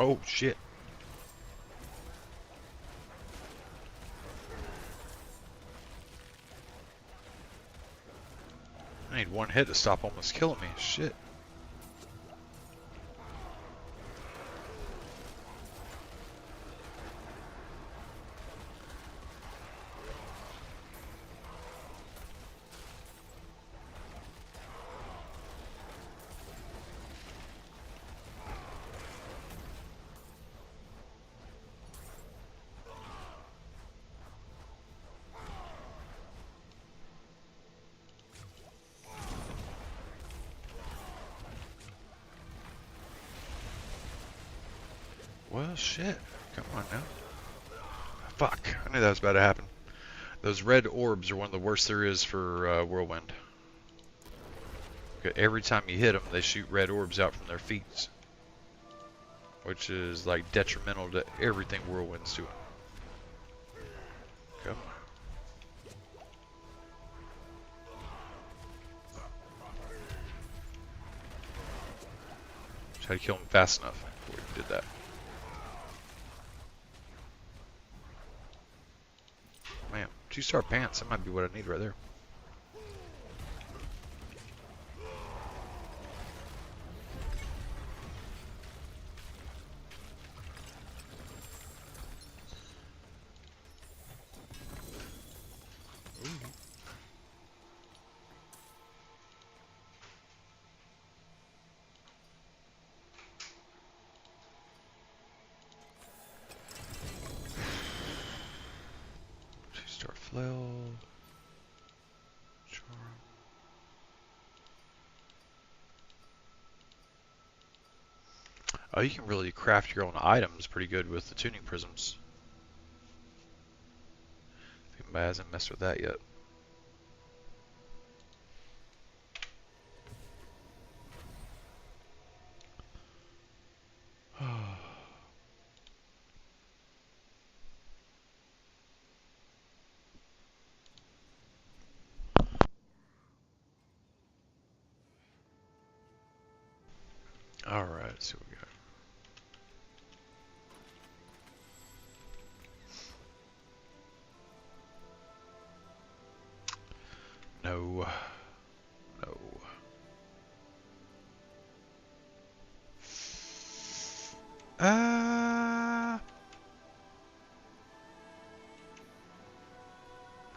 Oh, shit. I need one hit to stop almost killing me. Shit. Well, shit. Come on now. Fuck. I knew that was about to happen. Those red orbs are one of the worst there is for WhirlWind. Every time you hit them, they shoot red orbs out from their feet. Which is like detrimental to everything WhirlWind's doing. Go. Just had to kill him fast enough before we did that. Man, 2-star pants, that might be what I need right there. Oh, you can really craft your own items pretty good with the tuning prisms. If anybody hasn't messed with that yet. Alright, let's see what we got. No. No.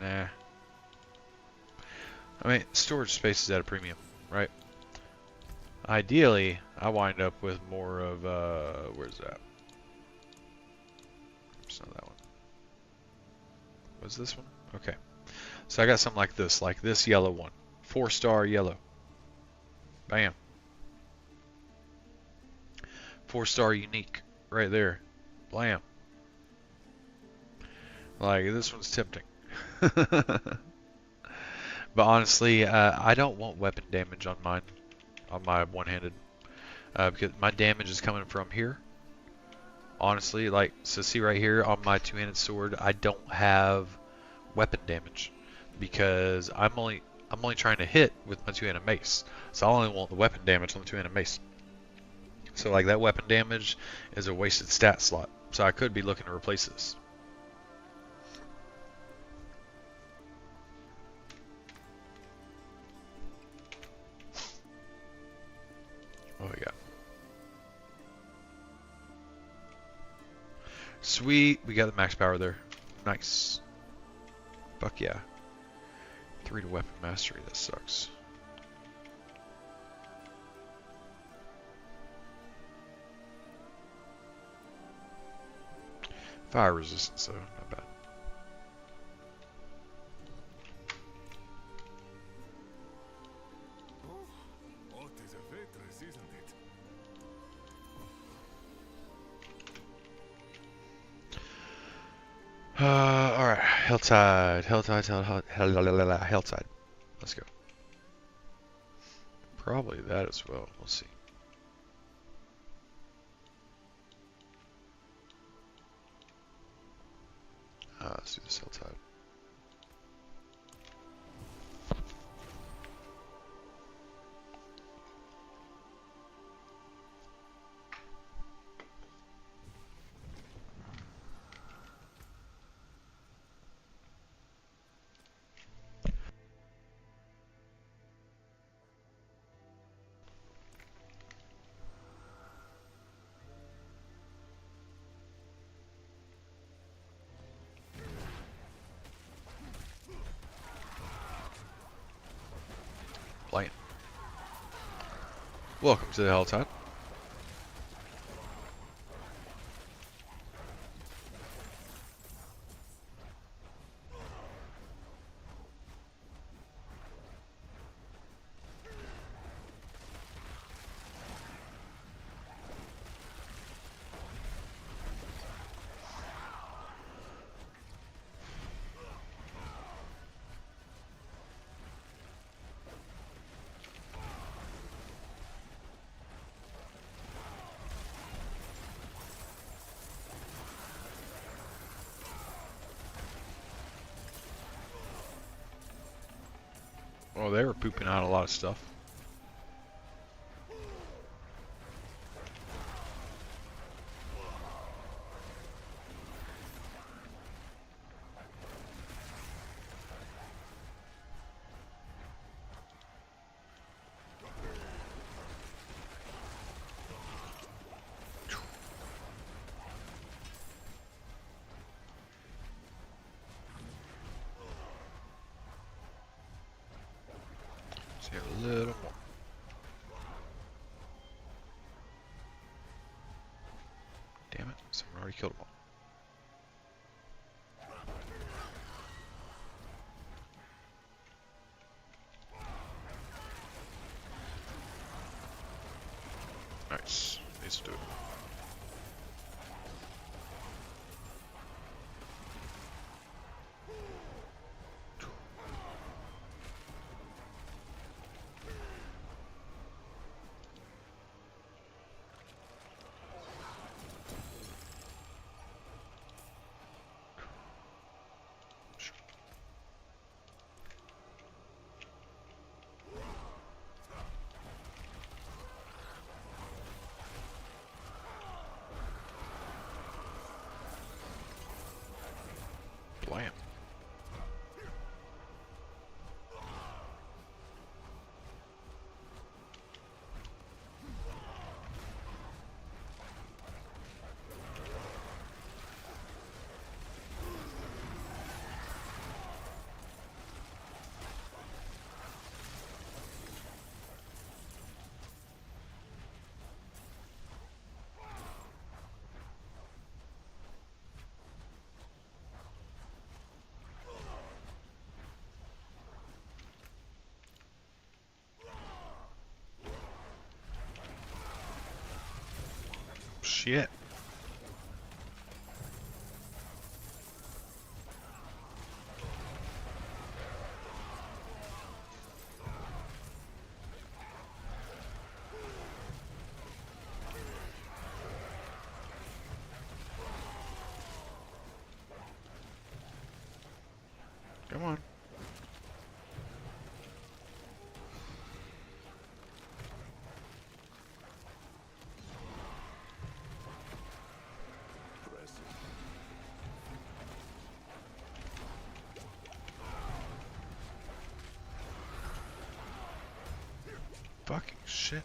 Nah. I mean, storage space is at a premium, right? Ideally, I wind up with more of, where's that? It's not that one. What's this one? Okay. So I got something like this yellow one. 4-star yellow. Bam. 4-star unique. Right there. Blam. Like, this one's tempting. But honestly, I don't want weapon damage on mine. On my one-handed. Because my damage is coming from here. Honestly, like, so see right here on my two-handed sword, I don't have weapon damage. Because I'm only trying to hit with my two-handed mace. So I only want the weapon damage on the two-handed mace. So like that weapon damage is a wasted stat slot. So I could be looking to replace this. What we got? Sweet, we got the max power there. Nice. Fuck yeah. 3 to weapon mastery, that sucks. Fire resistance though, not bad. What is a waitress, isn't it? Alright, Helltide. Helltide. Let's go. Probably that as well. We'll see. Let's do this Helltide. Playing. Welcome to the Helltide. Oh, they were pooping out a lot of stuff. See a little more. Damn it, someone already killed them all. Nice. Need Let's do it. Blam. Shit. Come on. Fucking shit.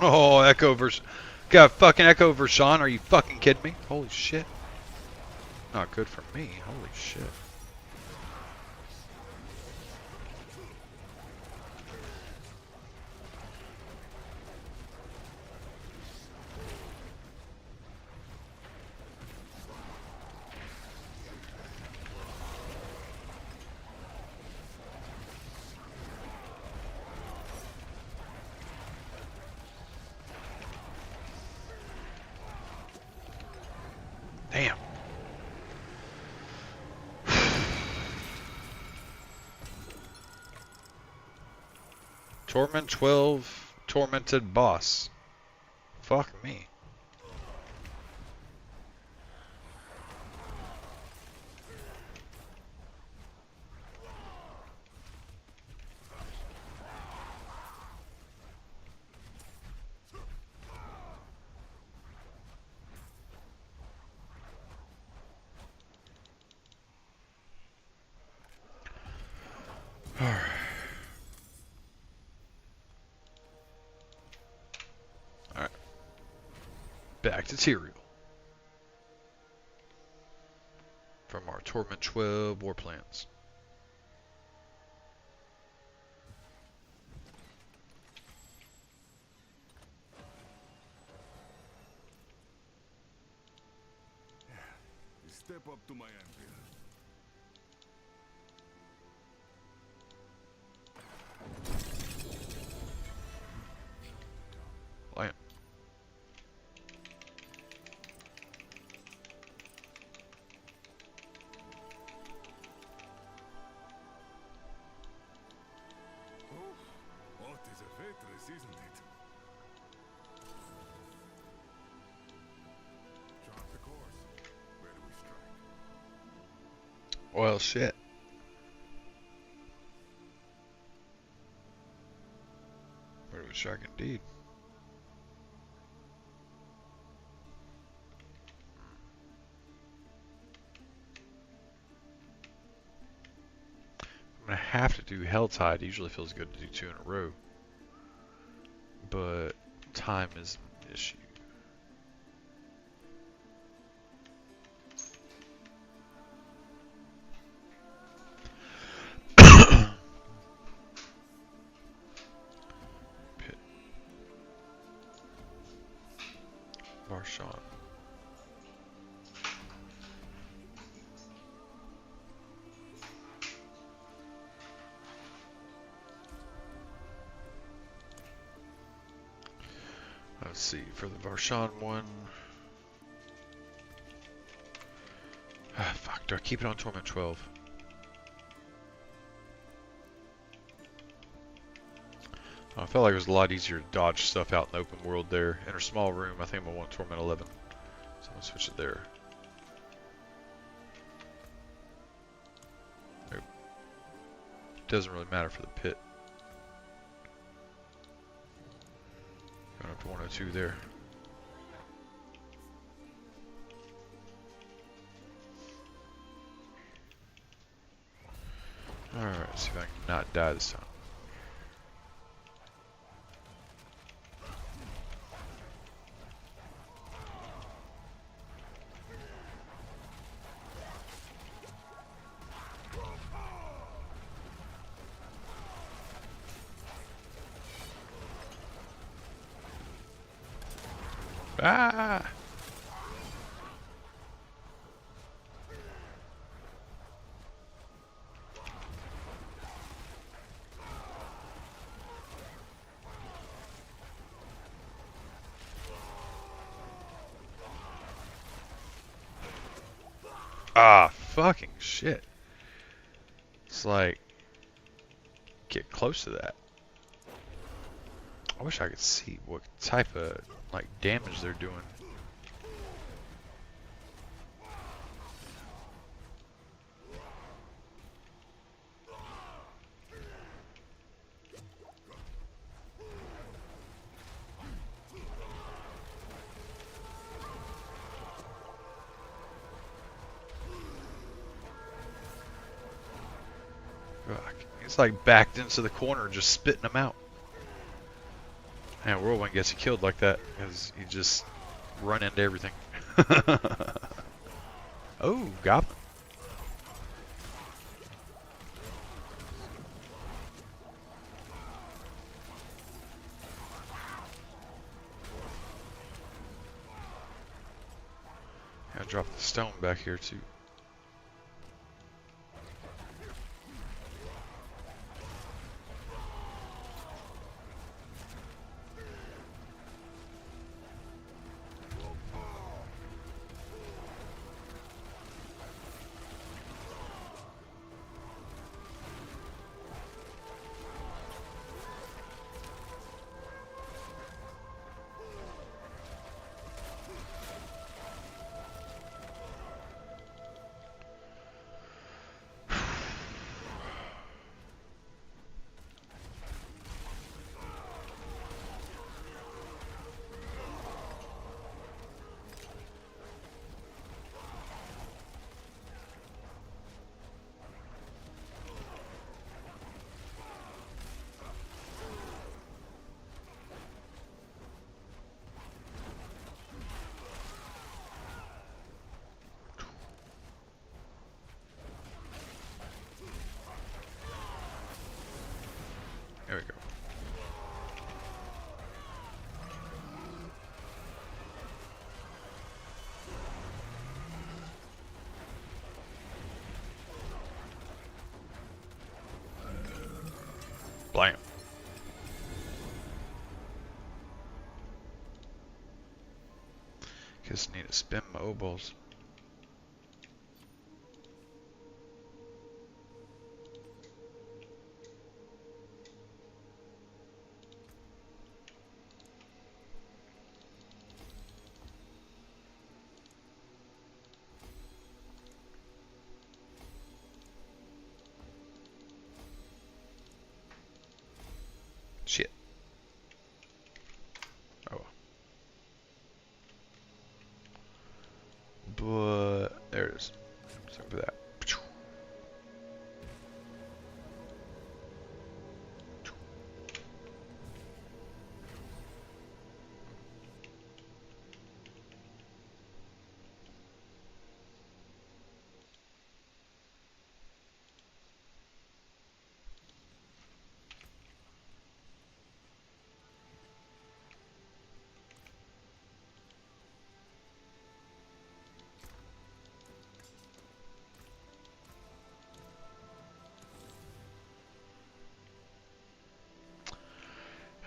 Oh, Echo versus... Got fucking Echo versus Sean. Are you fucking kidding me? Holy shit. Not good for me. Holy shit. Damn. Torment 12, tormented boss. Fuck me. Alright. Alright. Back to Tyrael. From our Torment 12 war plans. Step up to my anvil. Lion. Oh, what is a Vetris, isn't it? Chart the course. Where do we strike? Well, shit. Damage strike indeed. I'm gonna have to do Helltide. It usually feels good to do 2 in a row, but time is an issue. Pit. Marshawn. Let's see, for the Varshan one. Fuck, do I keep it on Torment 12? I felt like it was a lot easier to dodge stuff out in the open world there. In a small room, I think I'm gonna want Torment 11. So I'm gonna switch it there. Nope. Doesn't really matter for the pit. Going up to 102 there. Alright, see if I can not die this time. Ah! Ah, fucking shit. It's like, get close to that. I wish I could see what type of, like, damage they're doing. It's like backed into the corner, just spitting them out. And WhirlWind gets you killed like that because you just run into everything. Oh, Goblin. I dropped the stone back here too. There we go. Blam. Just need to spin my obols. Shit. Something for that.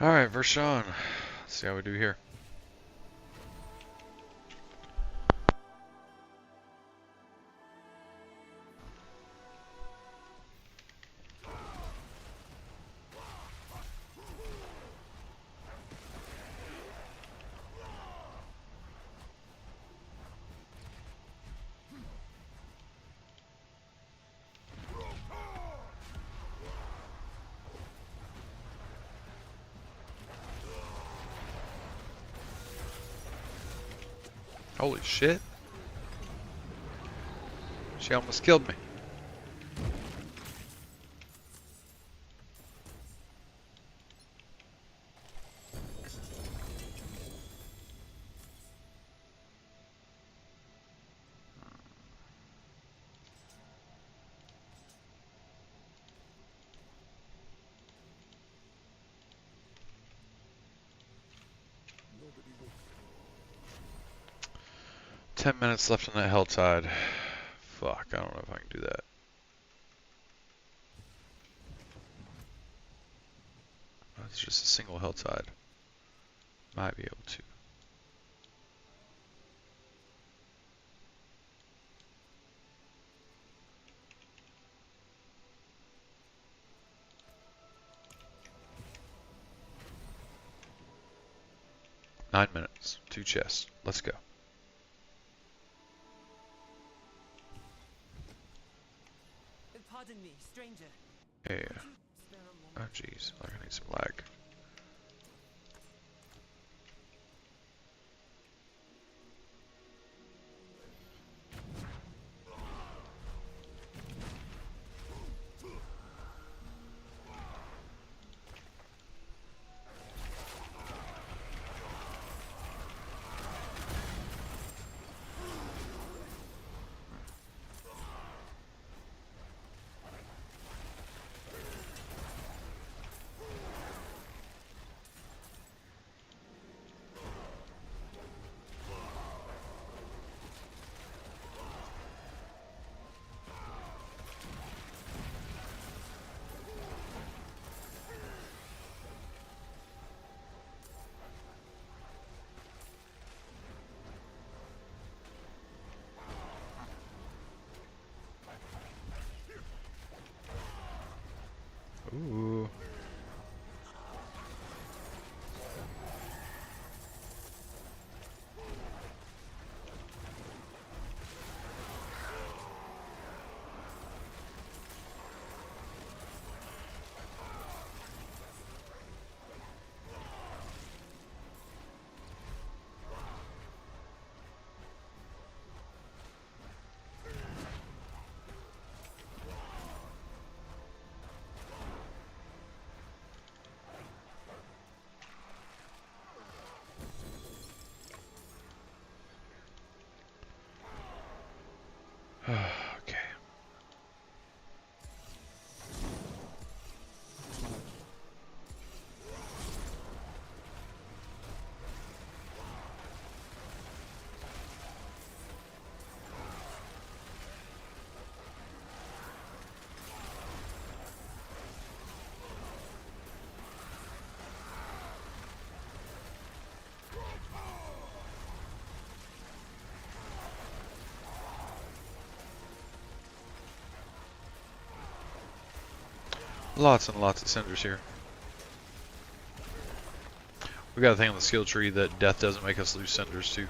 Alright, Vershawn. Let's see how we do here. Holy shit. She almost killed me. Nobody will 10 minutes left on that hell tide. Fuck, I don't know if I can do that. It's just a single hell tide. Might be able to. Nine minutes. 2 chests. Let's go. Pardon me, stranger. Yeah. Could you spare a Oh moment? jeez, like I need some lag. Ooh. Okay. Lots and lots of cinders here. We got a thing on the skill tree that death doesn't make us lose cinders too.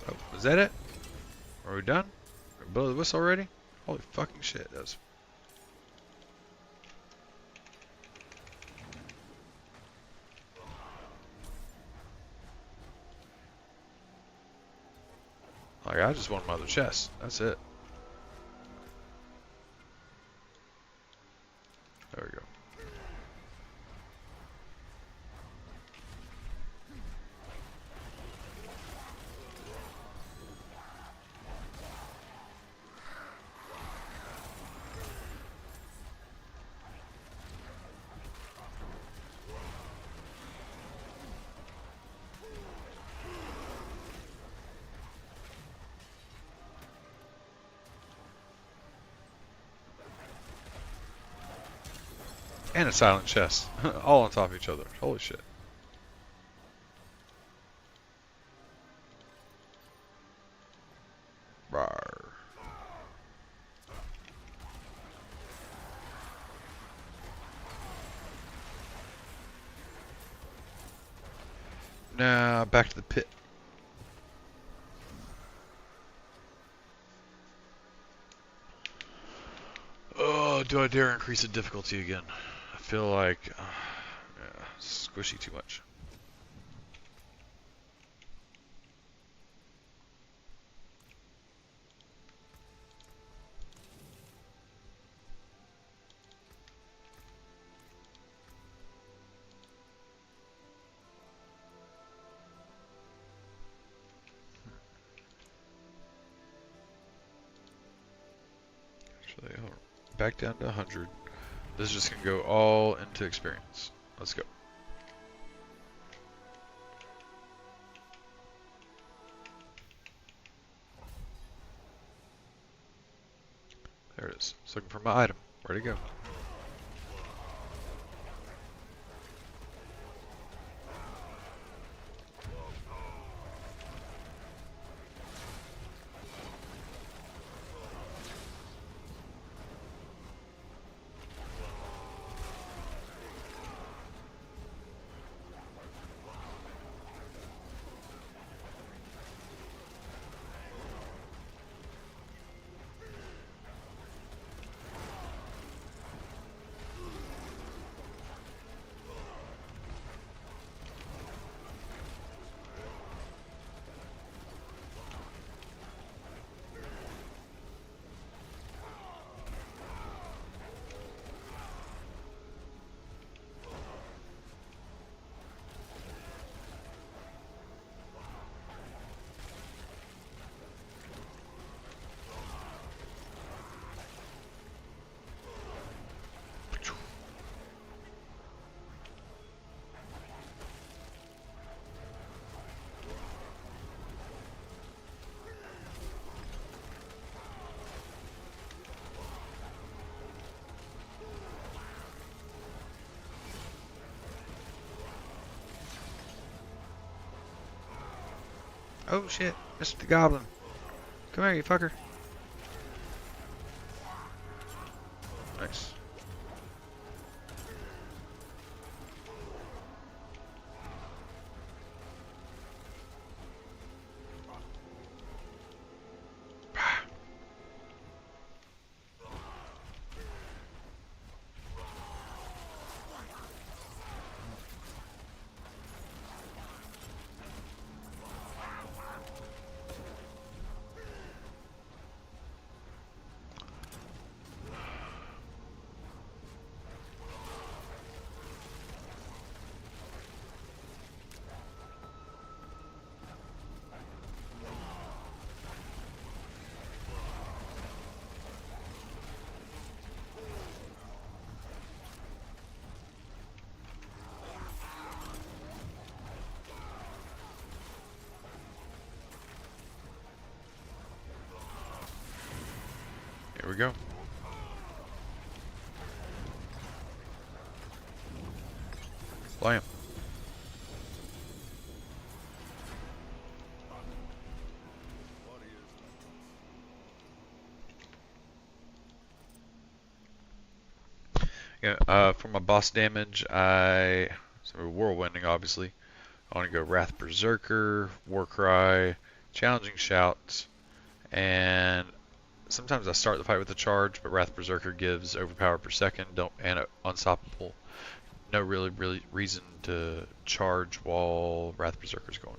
Oh, is that it? Are we done? Are we blow the whistle already? Holy fucking shit, that's... Like, I just want my other chest. That's it. There we go. And a silent chest. All on top of each other. Holy shit. Rawr. Now, back to the pit. Oh, do I dare increase the difficulty again? I feel like yeah, squishy too much. Actually, hold on. Back down to 100. This is just gonna go all into experience. Let's go. There it is. It's looking for my item. Where'd it go? Oh shit, Mr. Goblin. Come here, you fucker. Nice. Here we go. Blam. Yeah, for my boss damage, so whirlwinding obviously. I want to go Wrath Berserker, Warcry, Challenging Shout, and sometimes I start the fight with a charge, but Wrath Berserker gives overpower per second, and unstoppable. No really reason to charge while Wrath Berserker's going.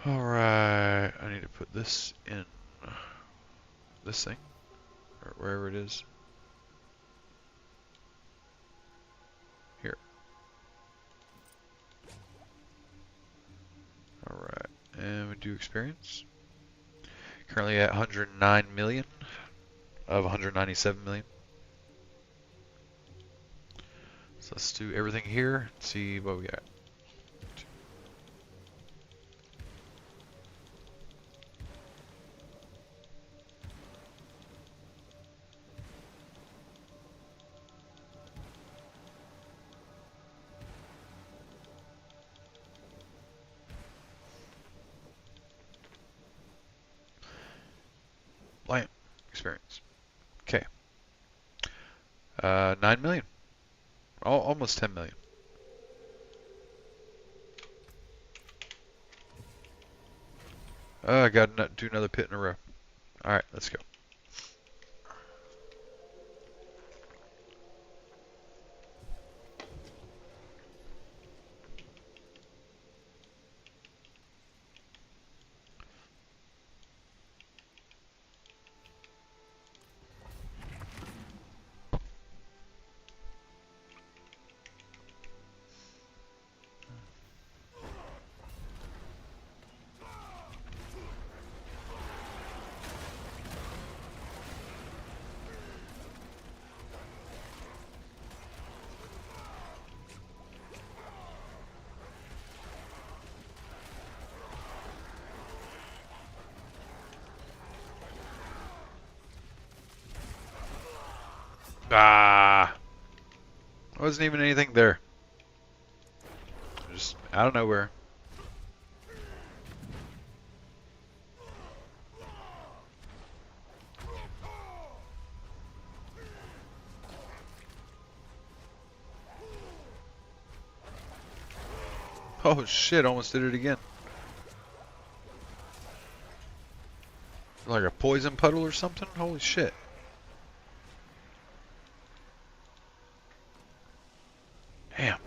Alright, I need to put this in this thing, or wherever it is. Here. Alright, and we do experience. Currently at 109 million of 197 million. So let's do everything here, see what we got. Lion experience. Okay. 9 million. Almost 10 million. I gotta do another pit in a row. Alright, let's go. Ah! Wasn't even anything there. Just out of nowhere. Oh shit, almost did it again. Like a poison puddle or something? Holy shit. Damn.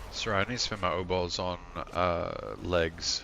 That's right, I need to spend my O-balls on legs.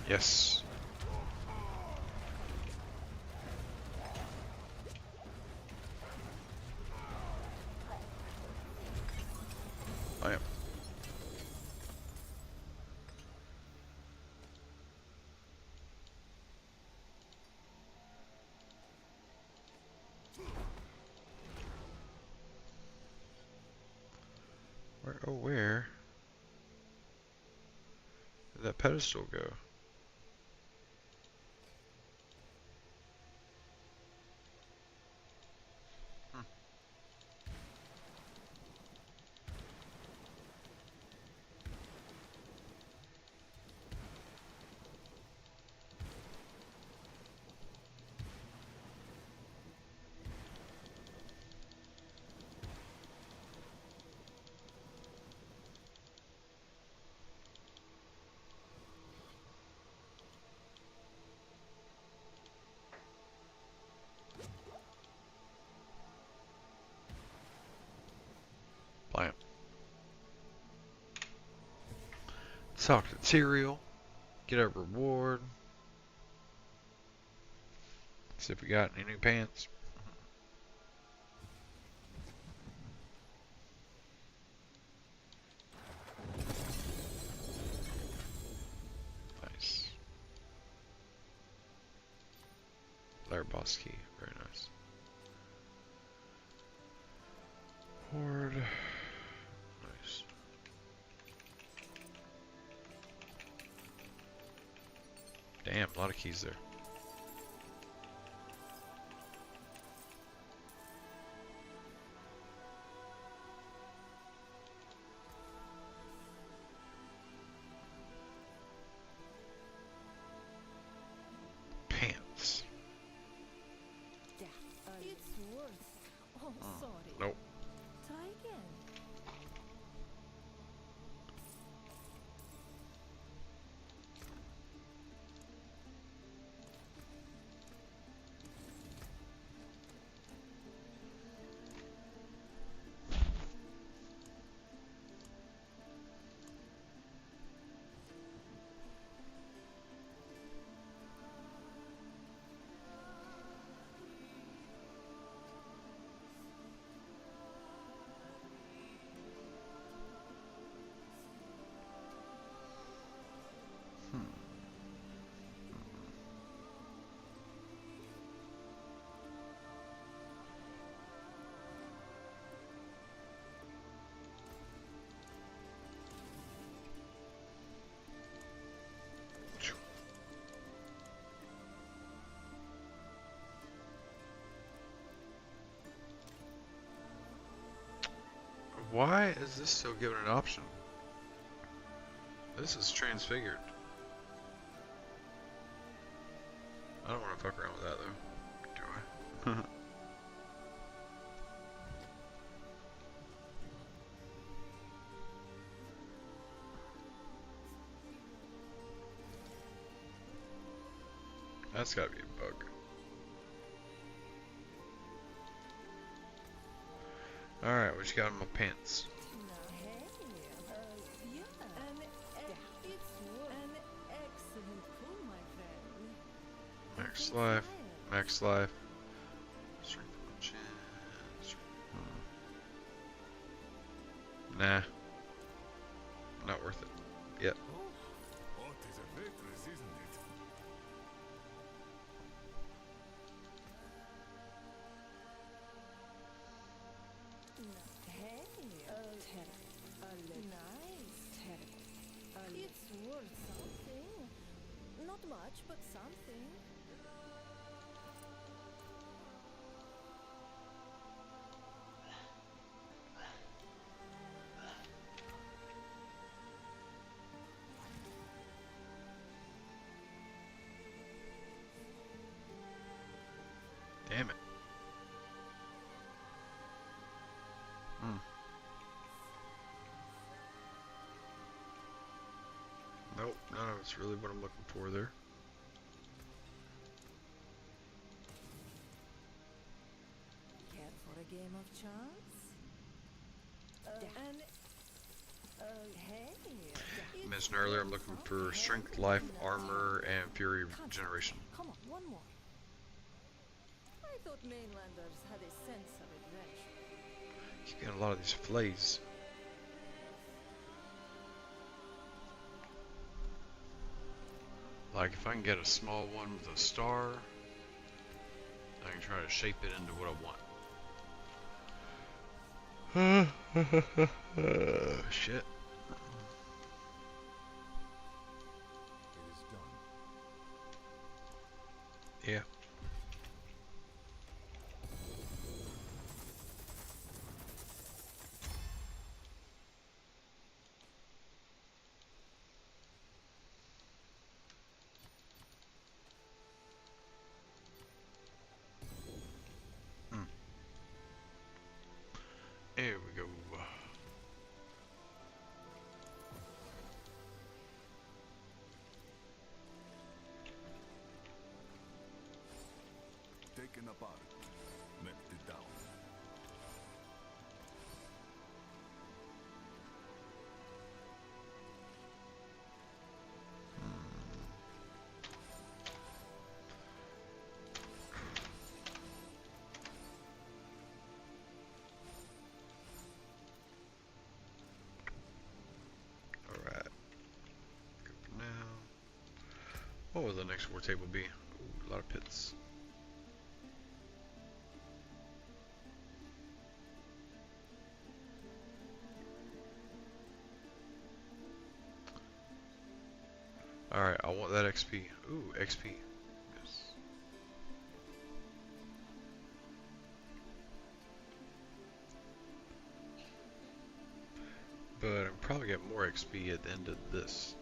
Yes. I am. Where? Oh, where did that pedestal go? Blam. Talk to Tyrael. Get our reward. See if we got any new pants. Nice. Lair boss key. Very nice. Horde. Nice. Damn, a lot of keys there. Pants. It's worse. Oh, sorry. Nope. Try again. Why is this still given an option? This is transfigured. I don't want to fuck around with that though. Do I? That's gotta be a bug. Alright, what you got in my pants? Max life, max life. Strength of my chin. Nah. Not worth it. Yet. What is a waitress, isn't it? It's worth something. Not much, but something. Damn it. Nope, none of it's really what I'm looking for there. Care for a game of chance? Hey. Mentioned earlier, I'm looking for strength, life, armor, and fury regeneration. Come on, one more. I thought mainlanders had a sense of adventure. Keep getting a lot of these flays. Like if I can get a small one with a star, I can try to shape it into what I want. Shit. It is done. Yeah. Here we go. Taken apart. Melted down. What will the next war table be? Ooh, a lot of pits. Alright, I want that XP. Ooh, XP. Yes. But I'll probably get more XP at the end of this.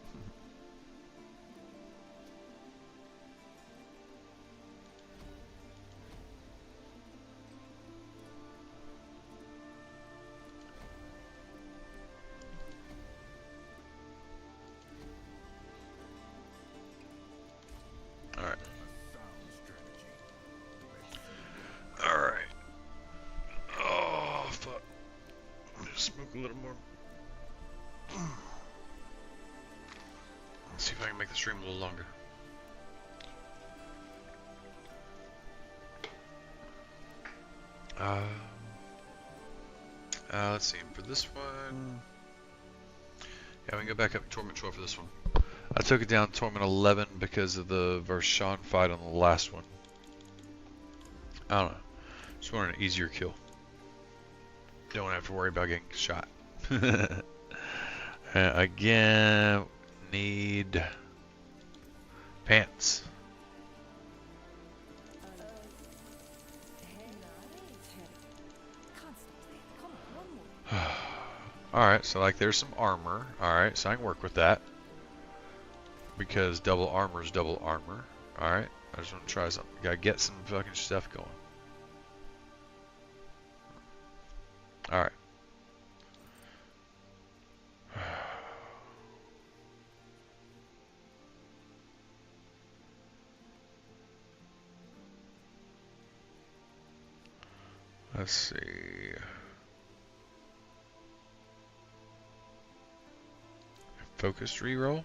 Alright. Alright. Oh, fuck. Just smoke a little more. Let's see if I can make the stream a little longer. Let's see. For this one, yeah, we can go back up to Torment 12 for this one. I took it down to Torment 11 because of the Vershawn fight on the last one. I don't know. Just wanted an easier kill. Don't have to worry about getting shot. Again, need pants. Alright, so like there's some armor. Alright, so I can work with that. Because double armor is double armor. Alright, I just want to try something. Gotta get some fucking stuff going. Alright. Let's see. Focused reroll.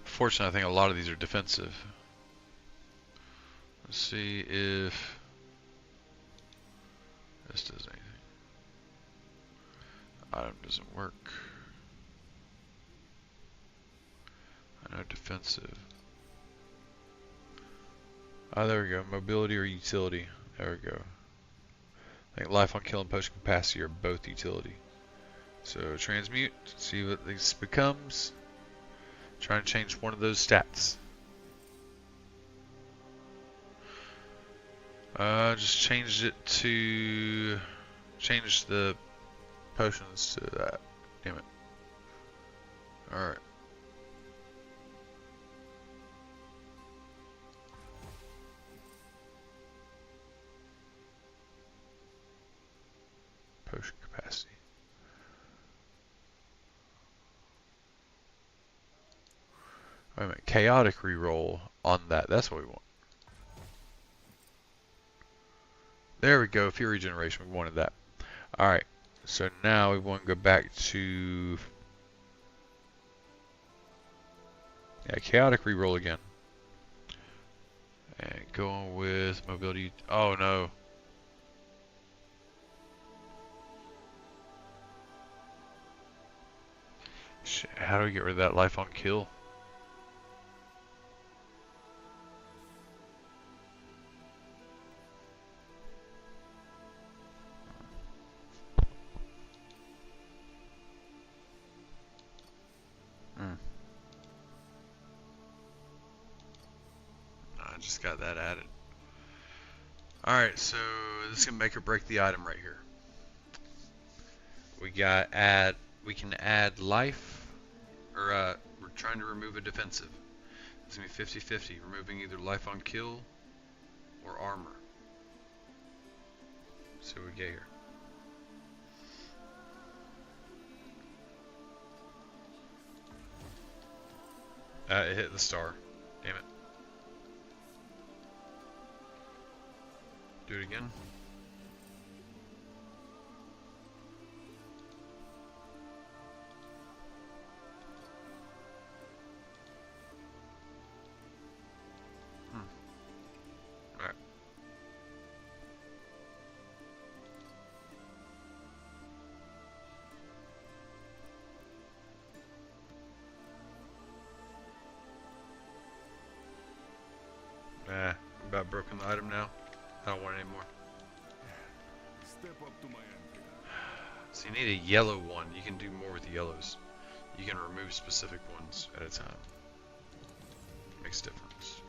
Fortunately, I think a lot of these are defensive. Let's see if this does anything. Item doesn't work. I know defensive. Ah, there we go. Mobility or utility. There we go. I think life on kill and potion capacity are both utility. So transmute. See what this becomes. Trying to change one of those stats. Just changed it to change the potions to that. Damn it. Alright. Potion capacity. Wait a minute. Chaotic reroll on that. That's what we want. There we go. Fury generation. We wanted that. Alright. So now we want to go back to... yeah, chaotic reroll again. And going with mobility. Oh no. Shit, how do we get rid of that life on kill? I just got that added. Alright, so this is gonna make or break the item right here. We got we can add life, or we're trying to remove a defensive. It's gonna be 50-50, removing either life on kill or armor. So we get here. It hit the star. Damn it. Do it again. I've broken the item now. I don't want it anymore. Step up to my end. So you need a yellow one. You can do more with the yellows. You can remove specific ones at a time. Makes a difference.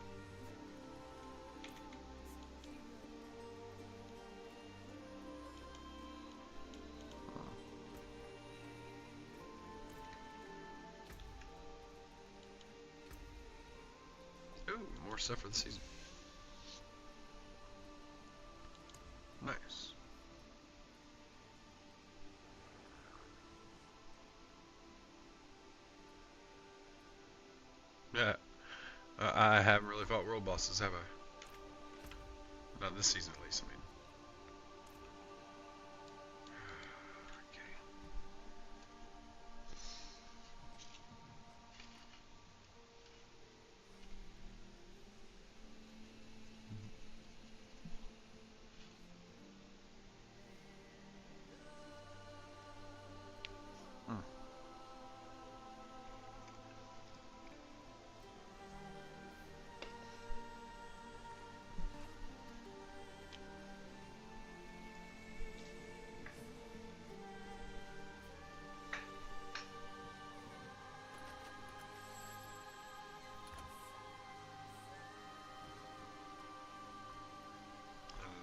Ooh, more stuff for the season. Nice. Yeah, I haven't really fought world bosses, have I? Not this season, at least. I mean. Okay. Hmm.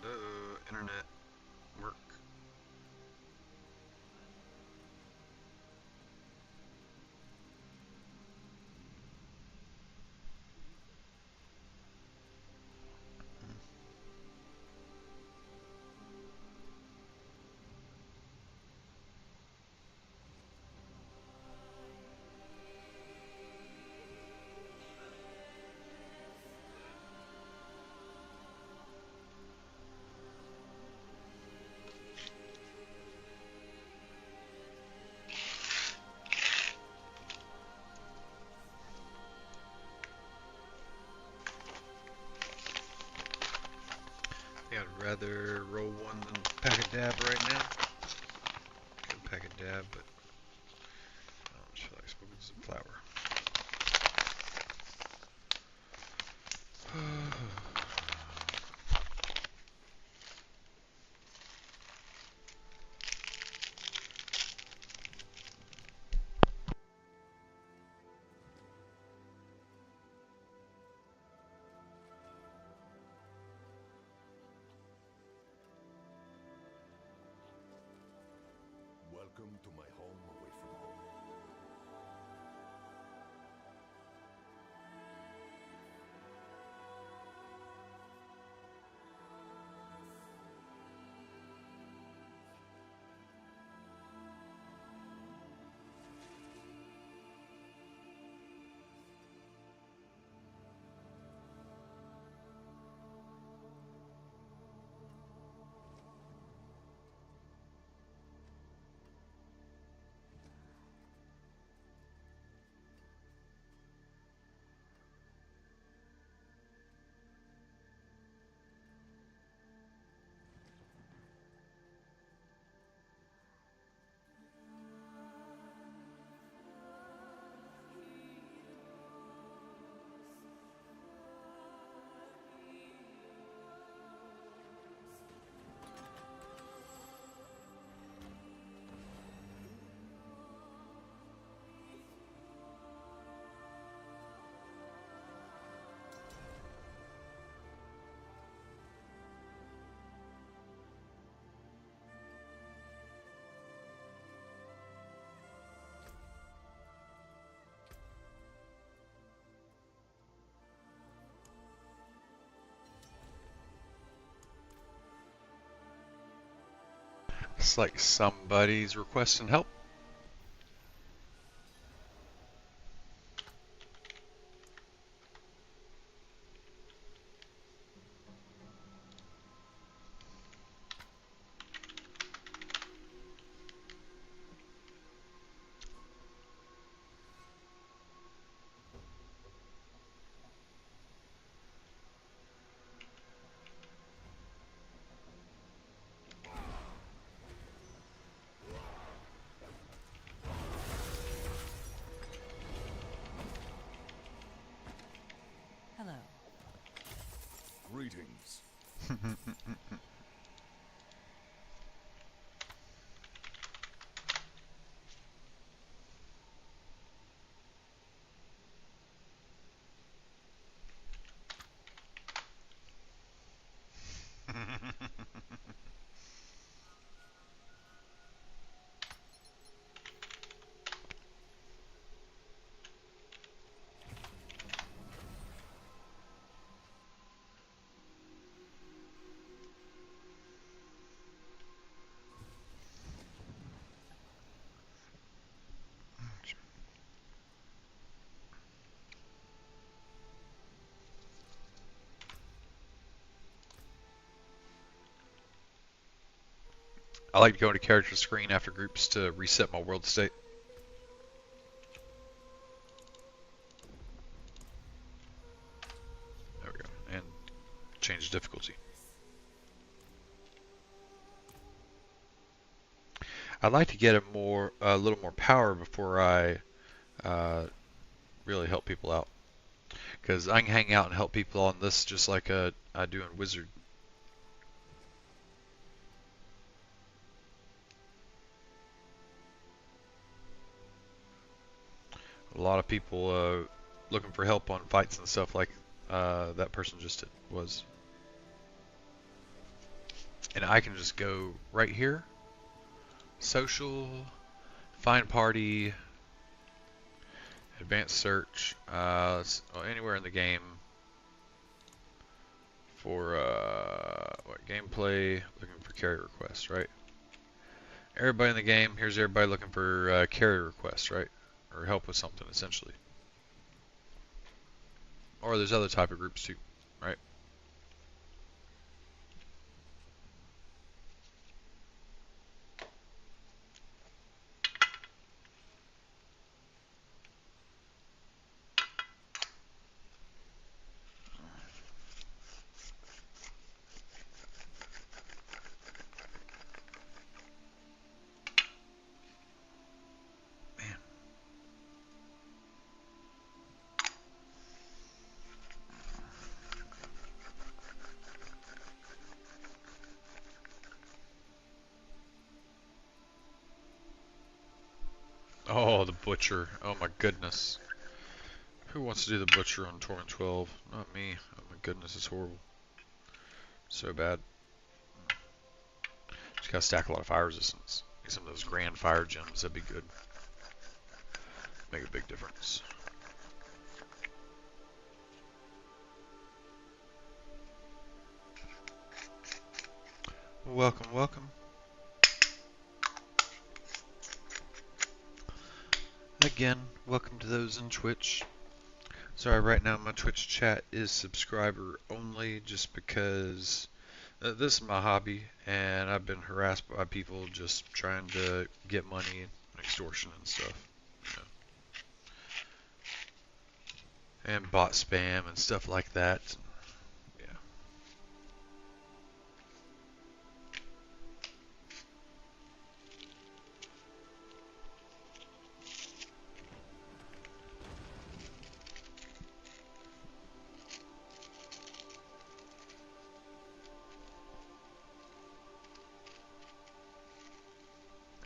Hello, internet. Work. I think I'd rather roll one than pack a dab right now. Could pack a dab, but I don't feel like smoking some flower. Welcome to my home away from home. It's like somebody's requesting help. I like to go into character screen after groups to reset my world state. There we go. And change difficulty. I'd like to get a little more power before I really help people out. Because I can hang out and help people on this just like I do in Wizard. A lot of people looking for help on fights and stuff like that person just was. And I can just go right here, social, find party, advanced search, anywhere in the game for what gameplay, looking for carry requests, right? Everybody in the game, here's everybody looking for carry requests, right? Or help with something, essentially. Or there's other type of groups too, right? Oh, the Butcher. Oh my goodness. Who wants to do the Butcher on Torment 12? Not me. Oh my goodness, it's horrible. So bad. Just gotta stack a lot of fire resistance. Get some of those grand fire gems, that'd be good. Make a big difference. Welcome, welcome. Again, welcome to those in Twitch. Sorry, right now my Twitch chat is subscriber only just because this is my hobby and I've been harassed by people just trying to get money and extortion and stuff. You know. And bot spam and stuff like that. Yeah.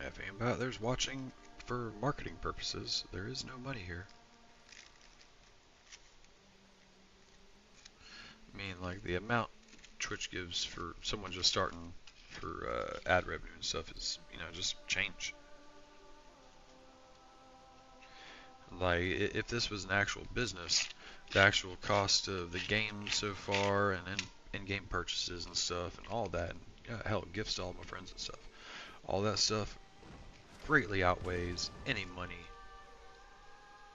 If anybody out there's watching for marketing purposes, there is no money here. I mean, like the amount Twitch gives for someone just starting for ad revenue and stuff is, you know, just change. Like, if this was an actual business, the actual cost of the game so far and in-game purchases and stuff and all that, and hell, gifts to all my friends and stuff, all that stuff greatly outweighs any money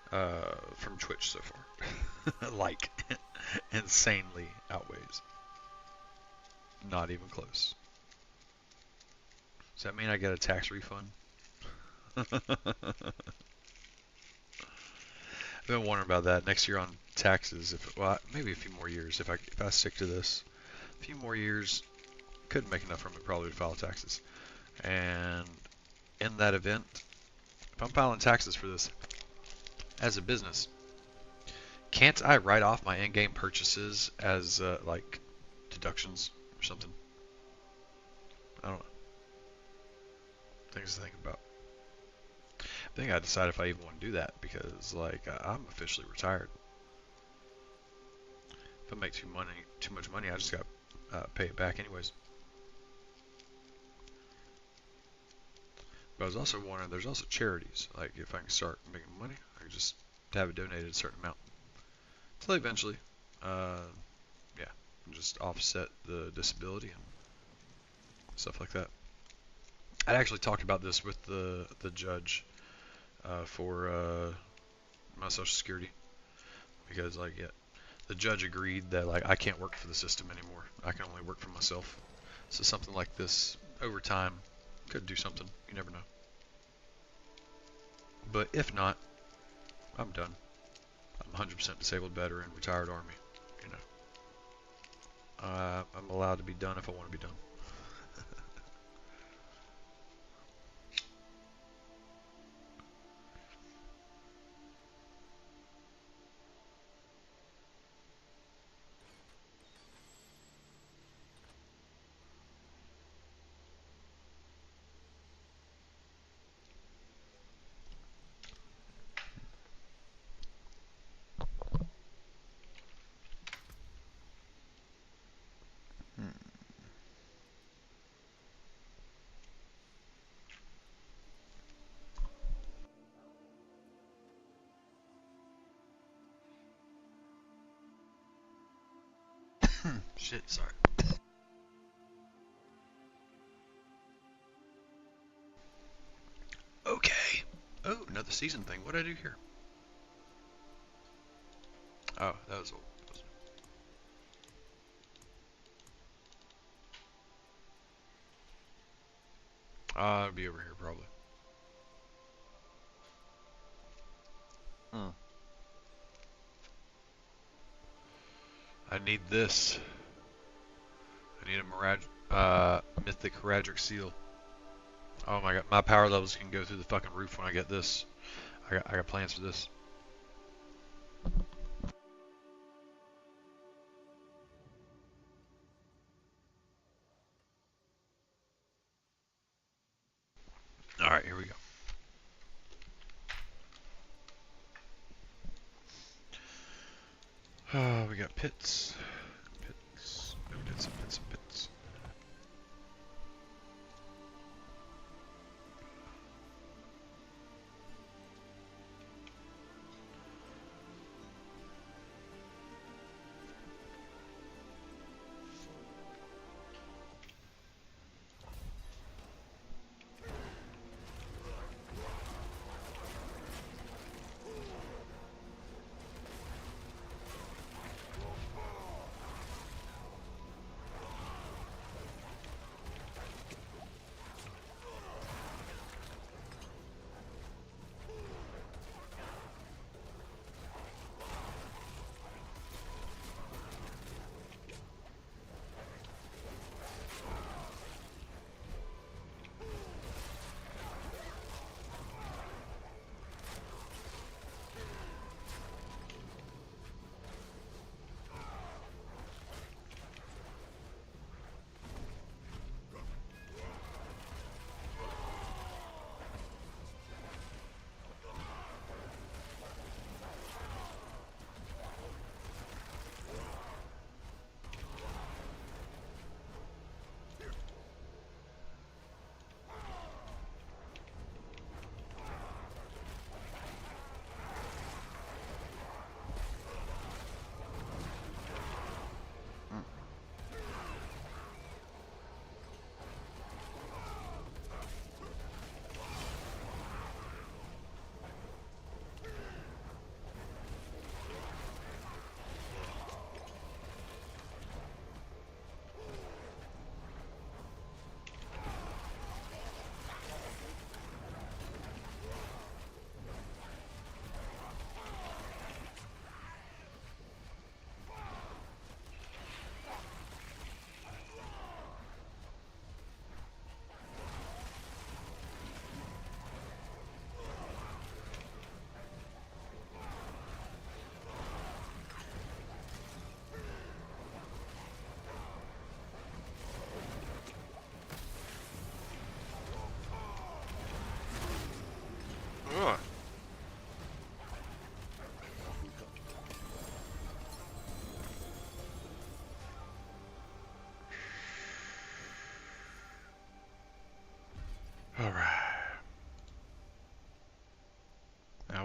from Twitch so far. Like, insanely outweighs. Not even close. Does that mean I get a tax refund? I've been wondering about that next year on taxes. Well, maybe a few more years if I stick to this. A few more years, couldn't make enough from it probably to file taxes. And in that event, if I'm filing taxes for this as a business, can't I write off my in-game purchases as like deductions or something. I don't know. Things to think about. I think I decide if I even want to do that because like I'm officially retired. If I make too much money, I just got pay it back anyways. But I was also wondering, there's also charities. Like if I can start making money, I can just have it donated a certain amount. Until eventually, yeah, just offset the disability and stuff like that. I actually talked about this with the judge for my Social Security because like yeah, the judge agreed that like I can't work for the system anymore. I can only work for myself. So something like this over time could do something. You never know. But if not, I'm done. I'm 100% disabled veteran, retired Army. You know, I'm allowed to be done if I want to be done. Shit, sorry. Okay. Oh, another season thing. What did I do here? Oh, that was old. I'll be over here probably. I need this. I need a mythic Heraldric seal. Oh my god, my power levels can go through the fucking roof when I get this. I got plans for this. All right, here we go. We got pits, pits, pits, pits, pits.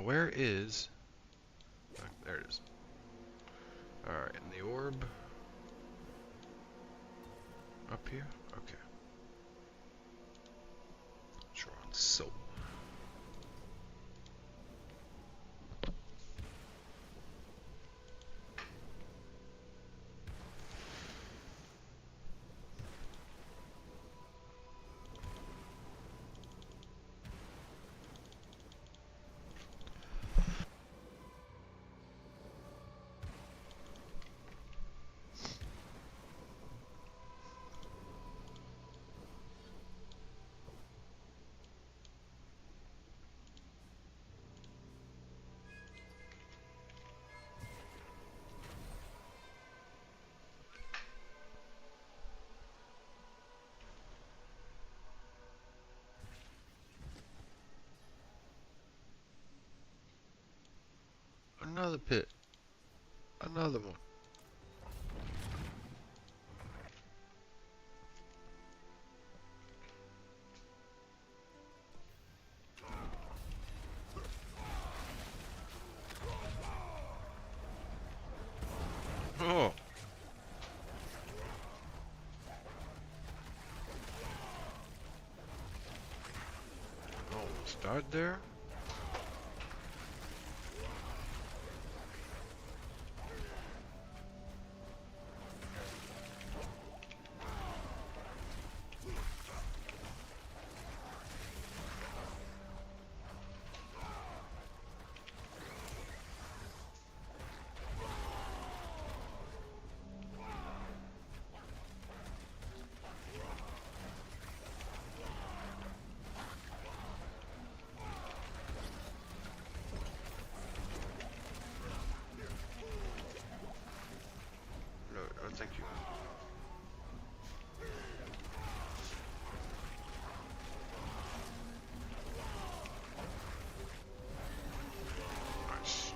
Now where is... oh, there it is. Alright, and the orb... up here? Okay. Sure, on soul. Another pit. Another one. Oh. Almost died there. No, thank you. Nice.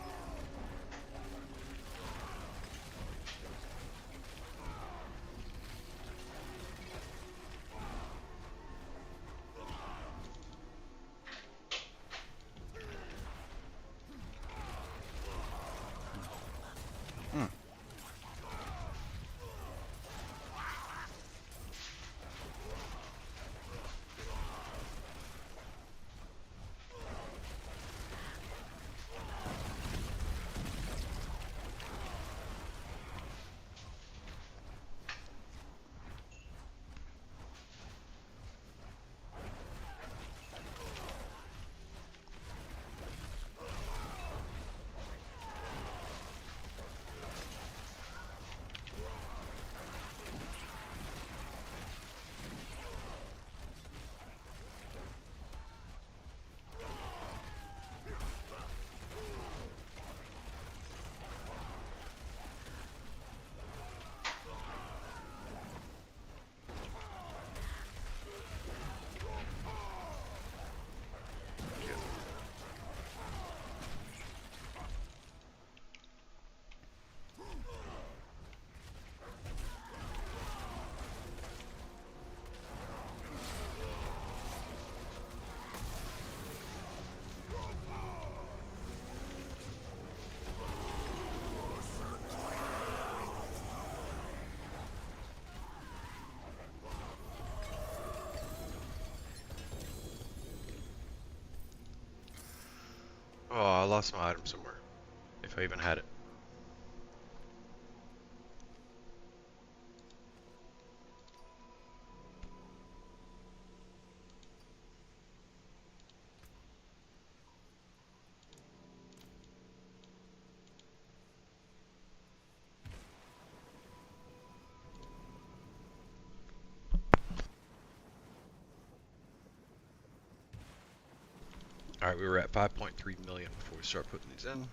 Oh, I lost my item somewhere. If I even had it. Alright, we were at 5.3 million before we start putting these in.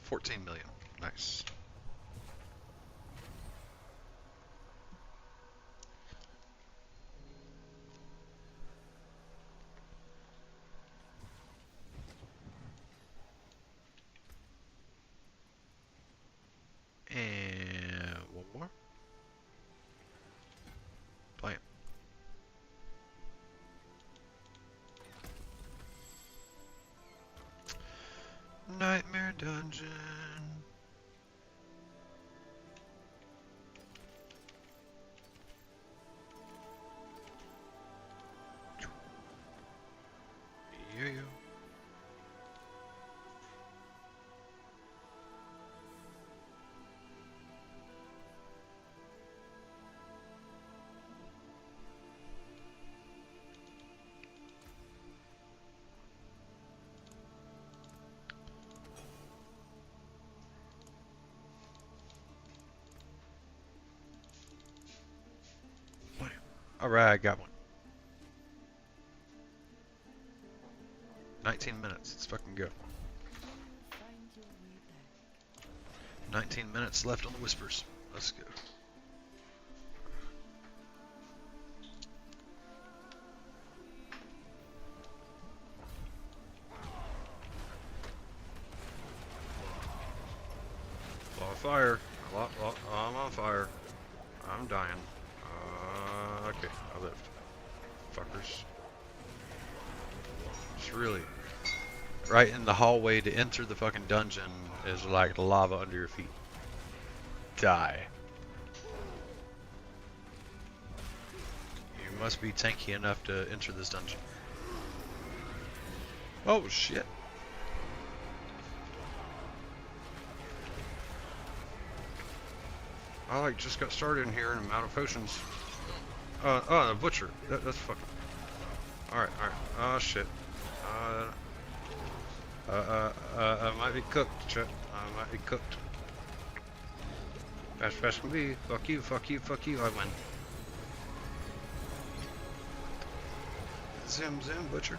$14 million. Nice. nightmare dungeon. Yeah. Alright, I got one. 19 minutes. Let's fucking go. Find your way back. 19 minutes left on the whispers. Let's go. On fire. I'm on fire. I'm dying. Okay, I lived. Fuckers. It's really right in the hallway to enter the fucking dungeon is like lava under your feet. Die. You must be tanky enough to enter this dungeon. Oh shit. I like just got started in here and I'm out of potions. Oh, the butcher. That's fucking. Alright. Oh shit. I might be cooked, chat. I might be cooked. Fast can be. Fuck you, I win. Zim, butcher.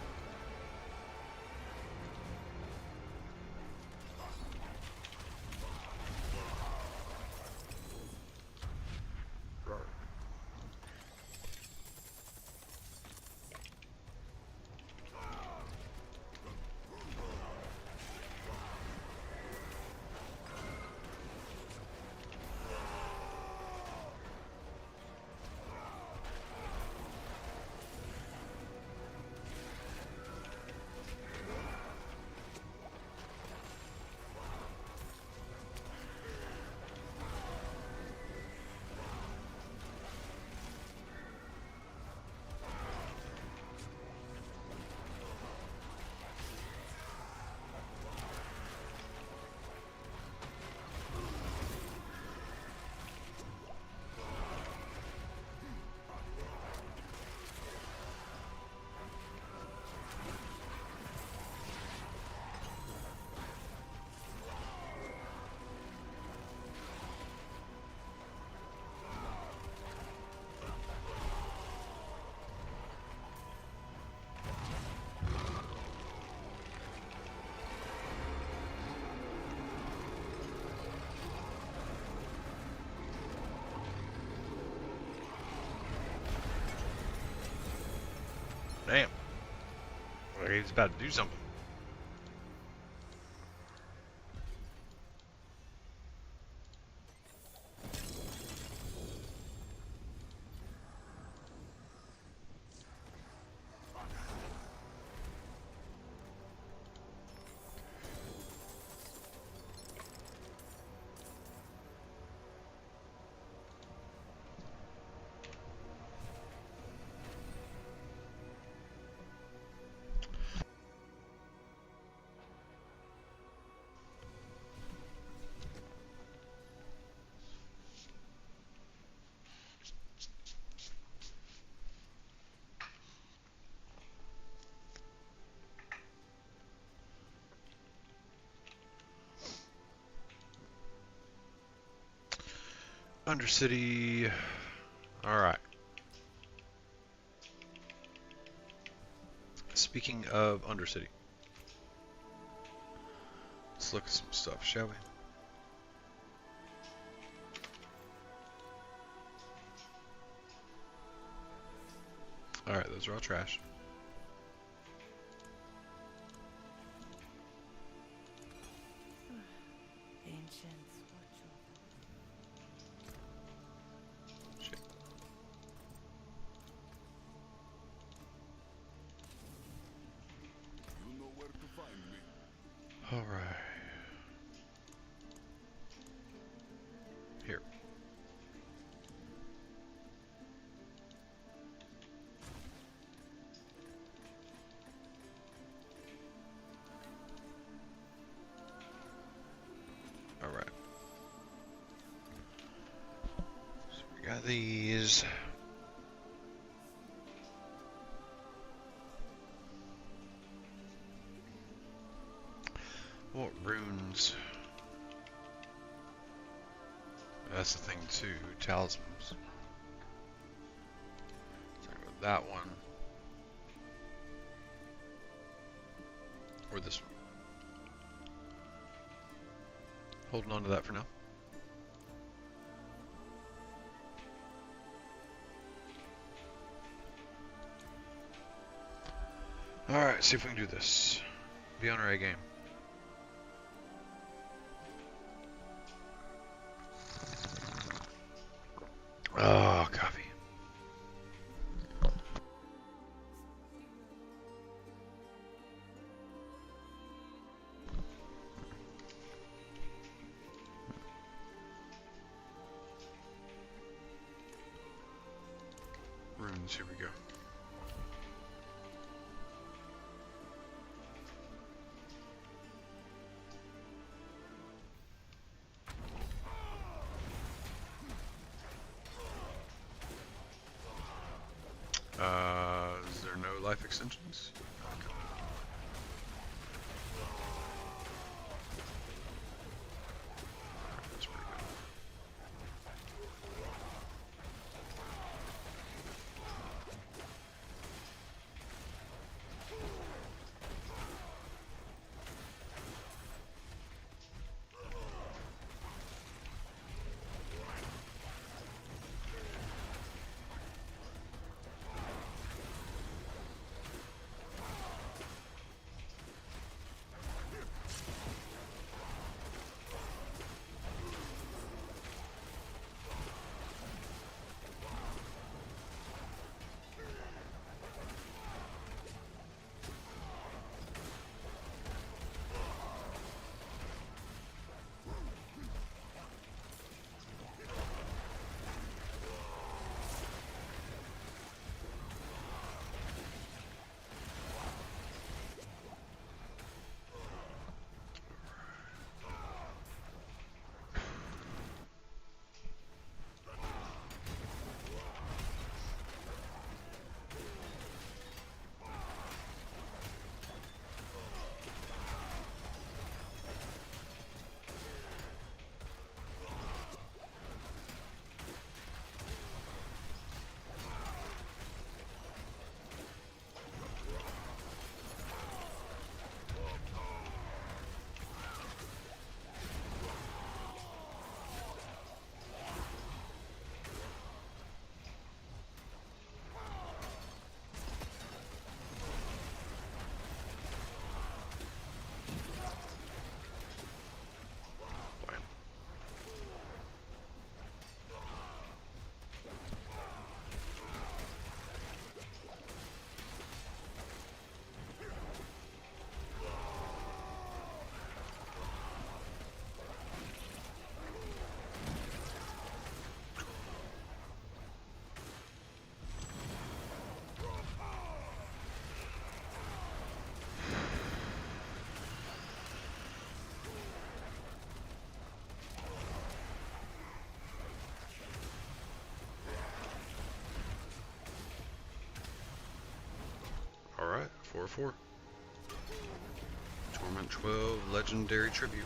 Damn. Like he's about to do something. Undercity. Alright. Speaking of Undercity, let's look at some stuff, shall we? Alright, those are all trash. Ancients, watch over. Shit. You know where to find me. Alright. these. What runes? That's the thing too, talismans. Talk about that one. Or this one. Holding on to that for now. Alright, see if we can do this. Be on our A game. Oh, coffee. Runes, here we go. Is there no life extensions? Okay. That's pretty good. Alright, 4-4. Torment 12, Legendary Tribute.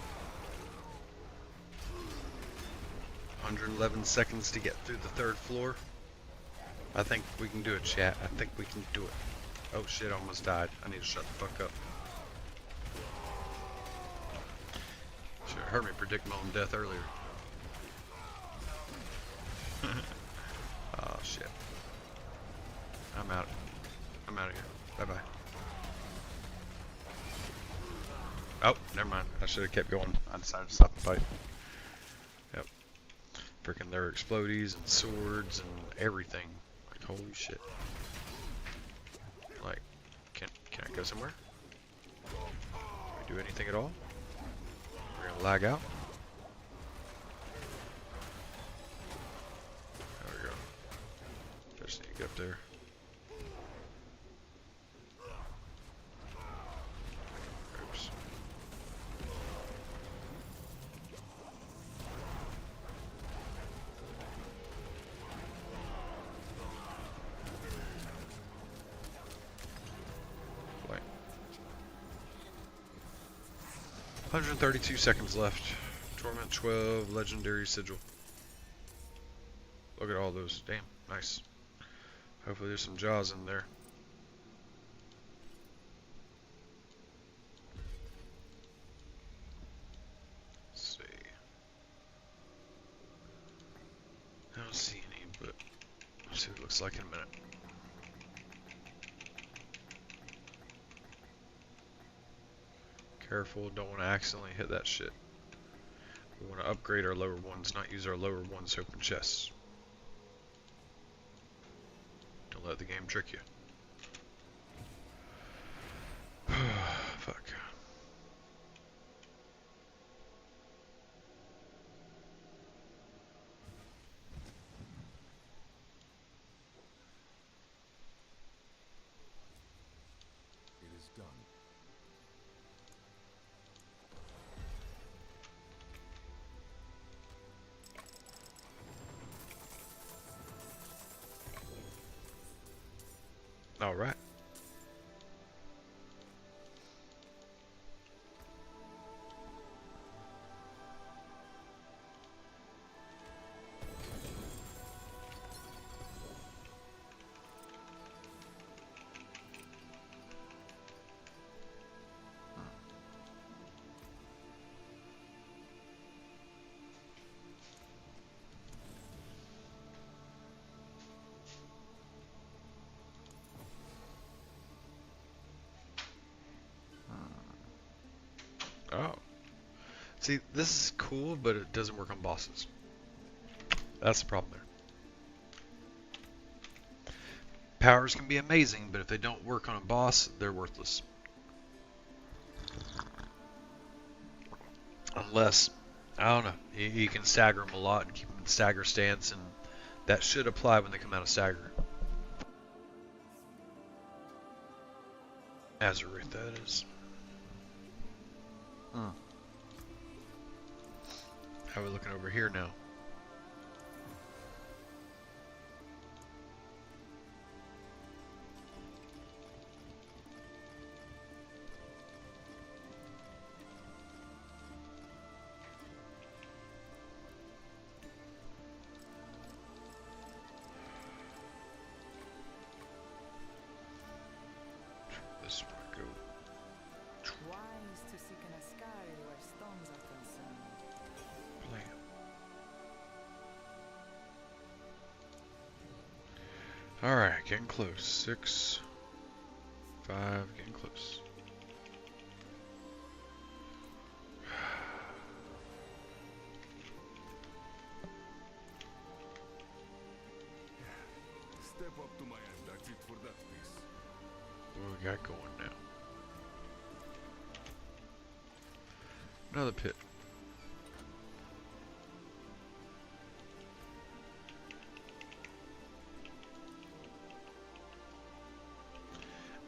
111 seconds to get through the third floor. I think we can do it, chat. I think we can do it. Oh shit, I almost died. I need to shut the fuck up. Should have heard me predict my own death earlier. Oh shit. I'm out. I'm out of here. Bye-bye. Oh, never mind. I should have kept going. I decided to stop the fight. Yep. Freaking there are explodies and swords and everything. Like, holy shit. Like, can I go somewhere? Can we do anything at all? We're gonna lag out. There we go. Just need to get up there. Oops. 132 seconds left. Torment 12, Legendary Sigil. Look at all those. Damn, nice. Hopefully there's some jaws in there. Let's see. I don't see any, but let's see what it looks like in a minute. Careful, don't want to accidentally hit that shit. We want to upgrade our lower ones, not use our lower ones to open chests. Don't let the game trick you. Fuck. It is done. All right. Oh. See, this is cool, but it doesn't work on bosses. That's the problem there. Powers can be amazing, but if they don't work on a boss, they're worthless. Unless, I don't know, you can stagger them a lot and keep them in stagger stance, and that should apply when they come out of stagger. Azurith, that is. How are we looking over here now? This way go. Wise to seek an Ascari where stones are concerned. Plan. Alright, getting close. 6, 5, getting close. Step up to my end. That's it for that piece. What we got going now? Another pit.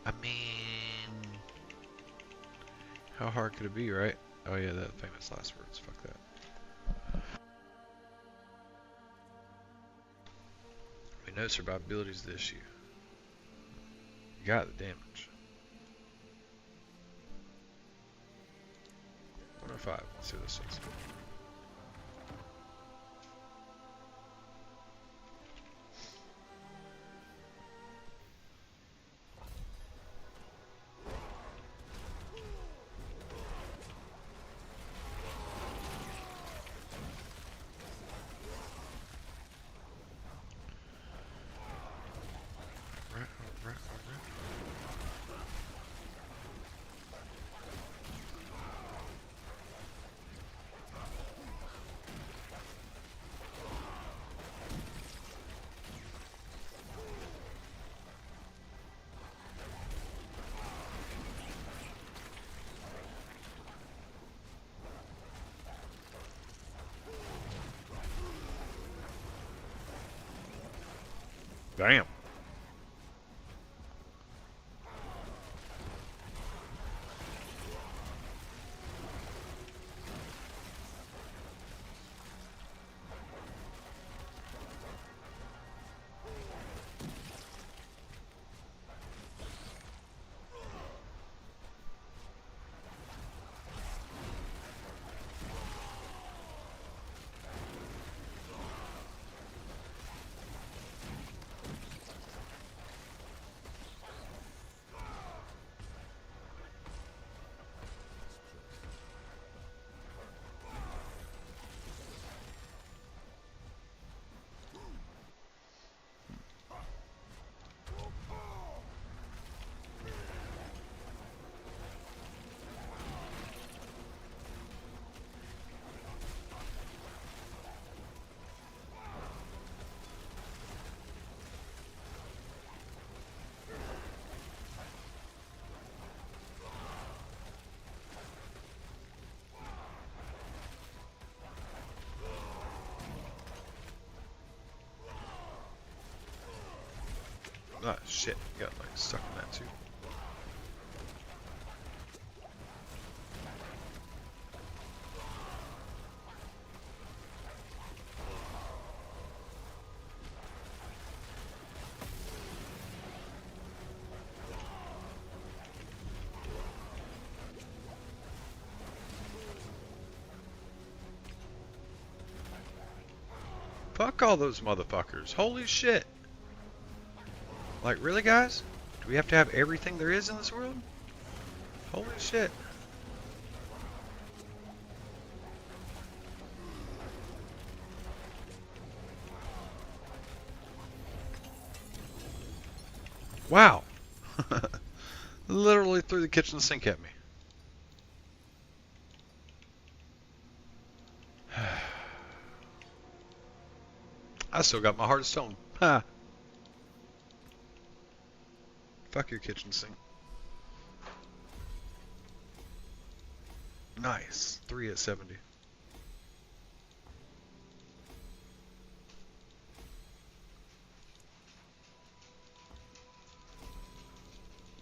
I mean, how hard could it be, right? Oh yeah, that famous last words. Fuck that. I mean, no survivability is the issue. You got the damage. 105. Let's see what this is. Damn. Ah, shit. Got like stuck in that too. Fuck all those motherfuckers. Holy shit. Like, really, guys? Do we have to have everything there is in this world? Holy shit. Wow. Literally threw the kitchen sink at me. I still got my heart of stone. Ha. Fuck your kitchen sink. Nice. 3 at 70.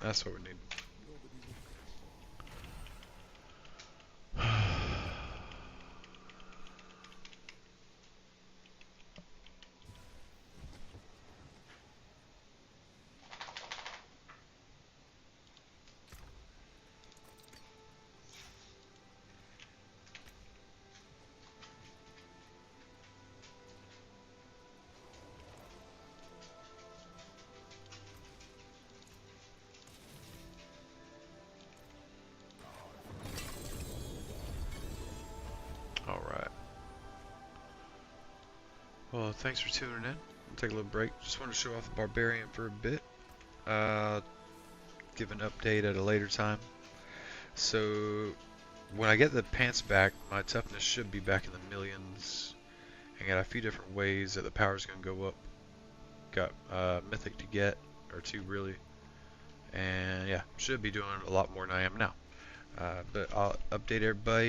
That's what we need. Alright. Well, thanks for tuning in. We'll take a little break. Just want to show off the Barbarian for a bit. Give an update at a later time. So, when I get the pants back, my toughness should be back in the millions. I got a few different ways that the power's going to go up. Got Mythic to get, or 2 really. And yeah, should be doing a lot more than I am now. But I'll update everybody.